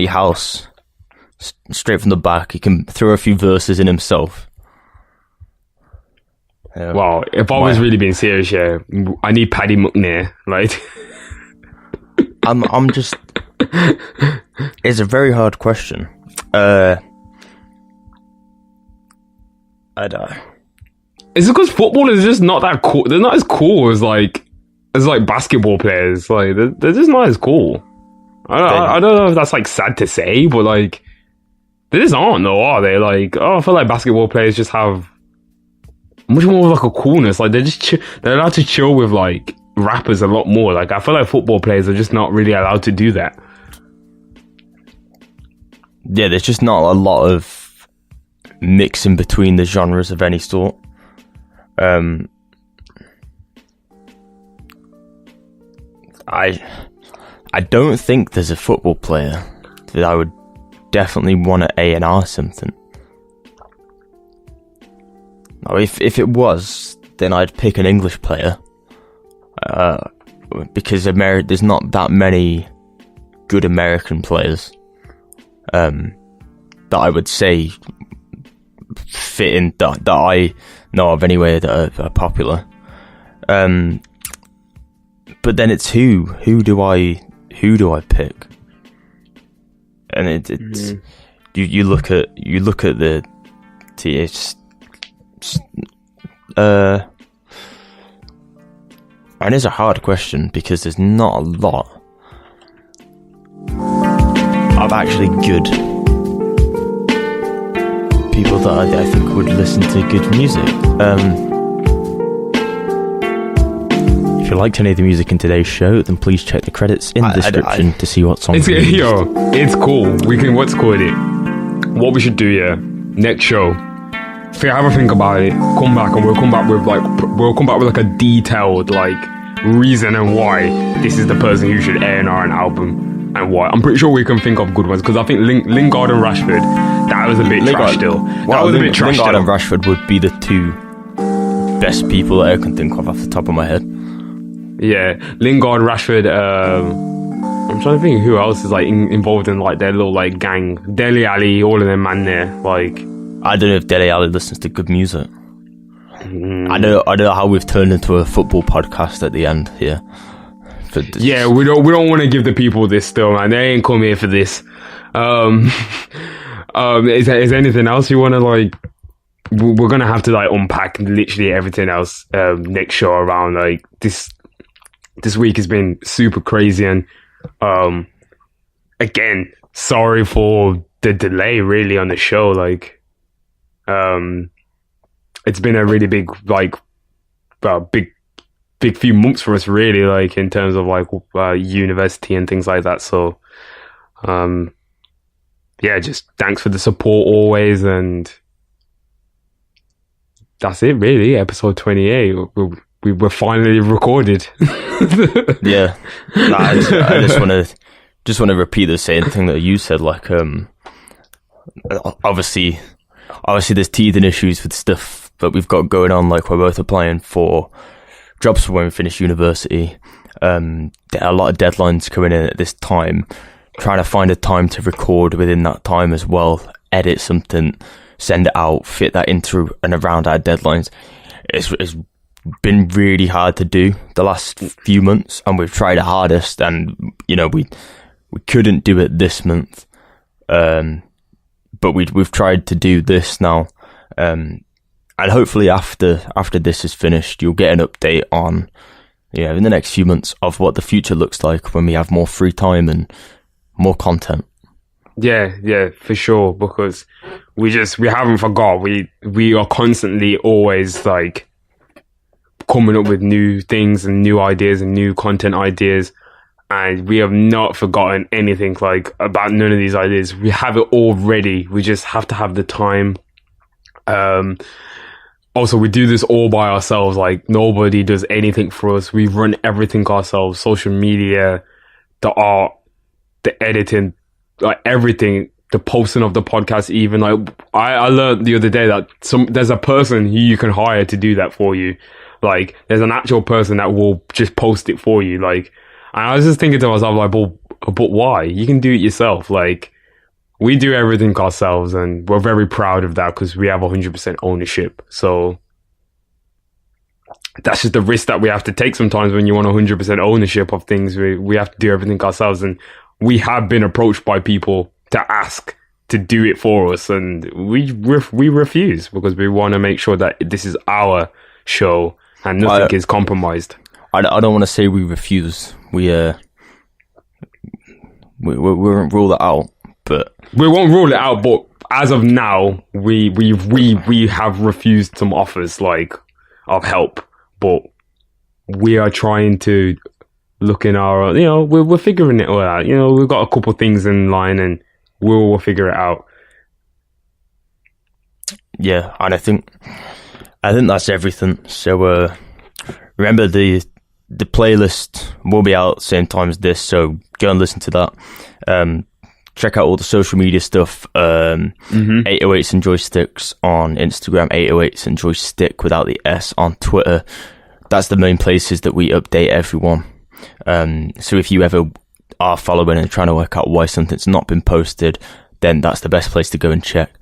House straight from the back. He can throw a few verses in himself. Well, if I was really being serious, yeah, I need Paddy McNair. Like, I'm just. It's a very hard question. It's because footballers are just not that cool. They're not as cool as like basketball players. Like they're just not as cool. I don't know if that's like sad to say, but like they just aren't though, are they? Like, oh, I feel like basketball players just have much more of like a coolness. Like they're allowed to chill with like rappers a lot more. Like I feel like football players are just not really allowed to do that. Yeah, there's just not a lot of mixing between the genres of any sort. I don't think there's a football player that I would definitely want to A&R something. Now, if it was, then I'd pick an English player. Because there's not that many good American players that I would say fit in that I know of anyway that are popular. But then it's who do I pick? And it's you look at the it's and it's a hard question because there's not a lot of actually good people that I think would listen to good music. If you liked any of the music in today's show, then please check the credits in the description to see what songs. It's cool. What's called it? What we should do, yeah. Next show. Have a think about it. Come back, and we'll come back with like a detailed like reason and why this is the person who should A&R an album and why. I'm pretty sure we can think of good ones because I think Lingard and Rashford, that was a bit trash still. Lingard and Rashford would be the two best people that I can think of off the top of my head. Yeah, Lingard, Rashford. I'm trying to think who else is like involved in like their little like gang. Dele Alli, all of them man there. Like, I don't know if Dele Alli listens to good music. I don't know how we've turned into a football podcast at the end here. Yeah, we don't want to give the people this still, man. They ain't come here for this. Is there anything else you want to like? We're gonna have to like unpack literally everything else next show around. Like this week has been super crazy, and again, sorry for the delay really on the show. Like, it's been a really big big few months for us really, like in terms of like university and things like that. So yeah, just thanks for the support always, and that's it really. Episode 28, we were finally recorded. Yeah, I just want to repeat the same thing that you said. Like, obviously there's teething issues with stuff that we've got going on. Like, we're both applying for jobs for when we finish university. There are a lot of deadlines coming in at this time. Trying to find a time to record within that time as well, edit something, send it out, fit that into and around our deadlines. It's been really hard to do the last few months, and we've tried our hardest, and you know we couldn't do it this month, but we've tried to do this now, and hopefully after this is finished, you'll get an update on in the next few months of what the future looks like when we have more free time and more content. Yeah, for sure, because we haven't forgot. We are constantly always like coming up with new things and new ideas and new content ideas, and we have not forgotten anything like about none of these ideas. We have it all ready. We just have to have the time. Also, we do this all by ourselves. Like, nobody does anything for us. We run everything ourselves: social media, the art, the editing, like everything, the posting of the podcast. Even like I learned the other day that there's a person who you can hire to do that for you. Like, there's an actual person that will just post it for you. Like, and I was just thinking to myself, like, but why? You can do it yourself. Like, we do everything ourselves, and we're very proud of that because we have 100% ownership. So that's just the risk that we have to take sometimes when you want 100% ownership of things. We have to do everything ourselves, and we have been approached by people to ask to do it for us, and we refuse because we want to make sure that this is our show and nothing is compromised. I don't want to say we refuse. We won't rule that out, but we won't rule it out. But as of now, we have refused some offers like of help, but we are trying to look in our, we're figuring it all out. We've got a couple things in line, and we'll figure it out. Yeah, and I think that's everything. So remember the playlist will be out same time as this, so go and listen to that. Check out all the social media stuff. 808s and Joysticks on Instagram, 808s and Joystick without the S on Twitter. That's the main places that we update everyone. So if you ever are following and trying to work out why something's not been posted, then that's the best place to go and check.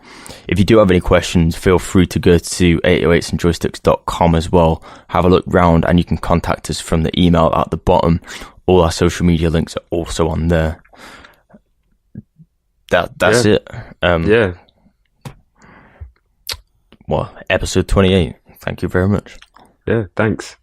If you do have any questions, feel free to go to 808sandjoysticks.com as well. Have a look round, and you can contact us from the email at the bottom. All our social media links are also on there. That's it. Well, episode 28. Thank you very much. Yeah, thanks.